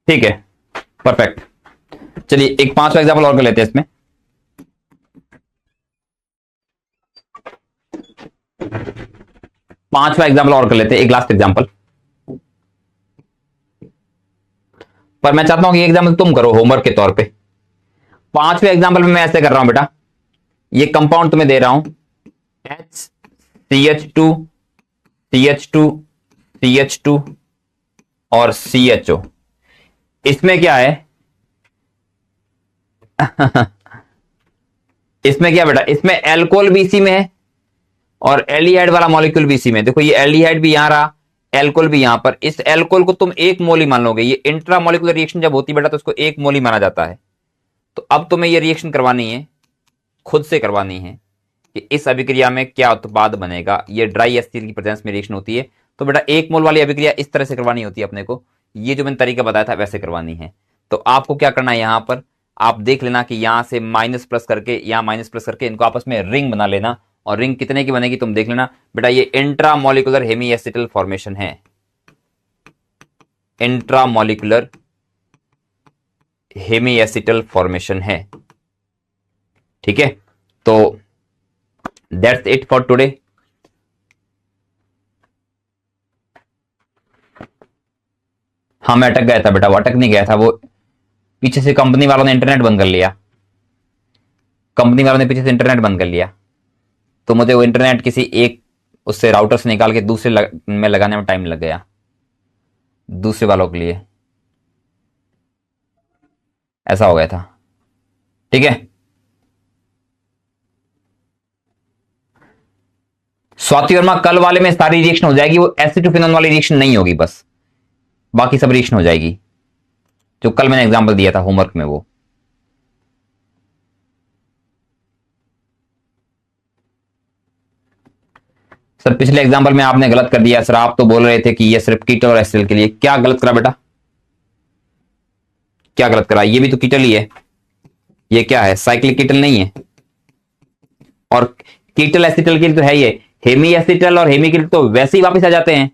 ठीक है, परफेक्ट। चलिए एक 5वां एग्जाम्पल और कर लेते हैं इसमें। पांचवा एग्जाम्पल और कर लेते हैं, एक लास्ट एग्जाम्पल। पर मैं चाहता हूं कि एग्जाम्पल तुम करो होमवर्क के तौर पे। 5वें एग्जाम्पल में मैं ऐसे कर रहा हूं बेटा, ये कंपाउंड तुम्हें दे रहा हूं HCH2 CH2 CH2 और CHO। इसमें क्या है इसमें क्या बेटा, इसमें एल्कोहल भी इसी में है और एल्डिहाइड वाला मॉलिक्यूल भी इसी में। देखो ये एल्डिहाइड भी यहां रहा, एल्कोहल भी यहां पर। इस एल्कोहल को तुम एक मोल ही मान लोगे। ये इंट्रा मॉलिक्यूलर रिएक्शन जब होती है बेटा तो इसको एक मोल ही माना जाता है। तो अब तुम्हें ये रिएक्शन करवानी है, खुद से करवानी है कि इस अभिक्रिया में क्या उत्पाद बनेगा। ये ड्राई एसिड की प्रेजेंस में रिएक्शन होती है। तो बेटा एक मोल वाली अभिक्रिया इस तरह से करवानी होती है अपने को, ये जो मैंने तरीका बताया था वैसे करवानी है। तो आपको क्या करना है, यहां पर आप देख लेना कि यहां से माइनस प्लस करके, यहां माइनस प्लस करके इनको आपस में रिंग बना लेना। और रिंग कितने की बनेगी तुम देख लेना बेटा। ये इंट्रामोलिकुलर हेमीएसिटल फॉर्मेशन है, इंट्रामोलिकुलर हेमीएसिटल फॉर्मेशन है। ठीक है, तो दैट्स इट फॉर टुडे। हाँ मैं अटक गया था बेटा, वो अटक नहीं गया था, वो पीछे से कंपनी वालों ने इंटरनेट बंद कर लिया। कंपनी वालों ने पीछे से इंटरनेट बंद कर लिया, तो मुझे वो इंटरनेट किसी एक उससे राउटर से निकाल के दूसरे में लगाने में टाइम लग गया, दूसरे वालों के लिए ऐसा हो गया था। ठीक है, स्वाति वर्मा कल वाले में सारी रिएक्शन हो जाएगी, वो एसिटोफिनोन वाली रिएक्शन नहीं होगी, बस बाकी सब रिएक्शन हो जाएगी जो कल मैंने एग्जांपल दिया था होमवर्क में। वो सर पिछले एग्जांपल में आपने गलत कर दिया सर, आप तो बोल रहे थे कि ये सिर्फ कीटल और एसिटल के लिए। क्या गलत करा बेटा, क्या गलत करा? ये भी तो कीटल ही है, ये क्या है, साइक्लिक कीटल नहीं है। और कीटल एसिटल के लिए तो है ये, हेमी एसिटल और हेमी कीटल तो वैसे ही वापस आ जाते हैं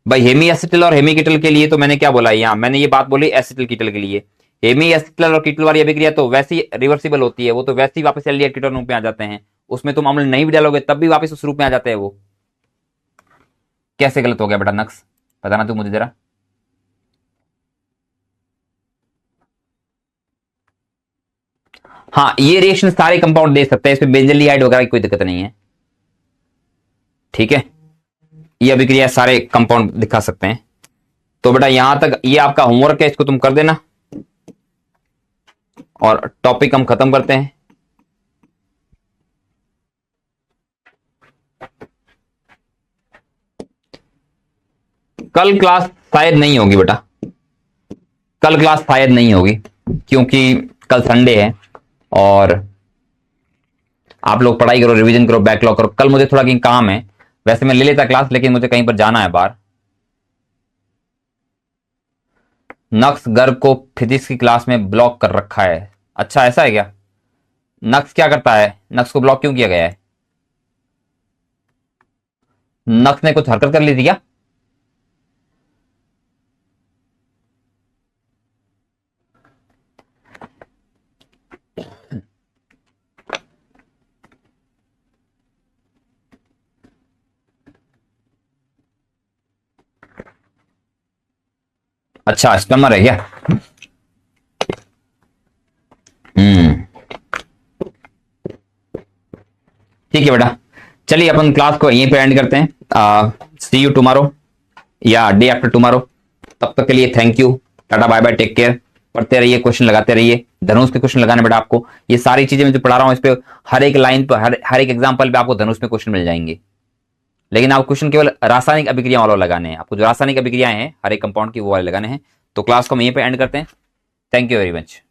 भाई। हेमी एसिटल और हेमी कीटल के लिए तो मैंने क्या बोला, यहां मैंने ये बात बोली एसिटल कीटल के लिए। हेमी एसिटल और कीटल वाली अभिक्रिया तो वैसे ही रिवर्सिबल होती है, वो तो वैसे ही वापस एल्डिहाइड कीटोन रूप में आ जाते हैं। उसमें तुम अम्ल नहीं भी डालोगे तब भी वापस उस रूप में आ जाते हैं वो। कैसे गलत हो गया बेटा नक्स, बताना तू मुझे जरा। हाँ ये रिएक्शन सारे कंपाउंड दे सकते हैं, इसमें बेंजलिहाइड वगैरह की कोई दिक्कत नहीं है। ठीक है, ये अभिक्रिया सारे कंपाउंड दिखा सकते हैं। तो बेटा यहां तक ये आपका होमवर्क है, इसको तुम कर देना और टॉपिक हम खत्म करते हैं। कल क्लास शायद नहीं होगी बेटा, कल क्लास शायद नहीं होगी क्योंकि कल संडे है और आप लोग पढ़ाई करो, रिवीजन करो, बैकलॉग करो। कल मुझे थोड़ा कहीं काम है, वैसे मैं ले लेता क्लास लेकिन मुझे कहीं पर जाना है बाहर। नक्स गर्ग को फिजिक्स की क्लास में ब्लॉक कर रखा है। अच्छा ऐसा है क्या? नक्स क्या करता है, नक्स को ब्लॉक क्यों किया गया है? नक्स ने कुछ हरकत कर ली थी क्या? अच्छा स्पैमर है क्या? ठीक है बेटा, चलिए अपन क्लास को यहीं पे एंड करते हैं। सी यू टुमारो या डे आफ्टर टुमारो। तब तक के लिए thank you, tata bye bye, take care. पढ़ते रहिए, क्वेश्चन लगाते रहिए। धनुष के क्वेश्चन लगाने बेटा आपको, ये सारी चीजें मैं जो पढ़ा रहा हूँ इस पे हर एक लाइन पर, हर एक एग्जाम्पल पे आपको धनुष में क्वेश्चन मिल जाएंगे। लेकिन आप क्वेश्चन केवल रासायनिक अभिक्रिया वाले लगाने हैं, आपको जो रासायनिक अभिक्रियाएं हैं हर एक कंपाउंड की वो वाले लगाने हैं। तो क्लास को हम यहीं पे एंड करते हैं। Thank you very much.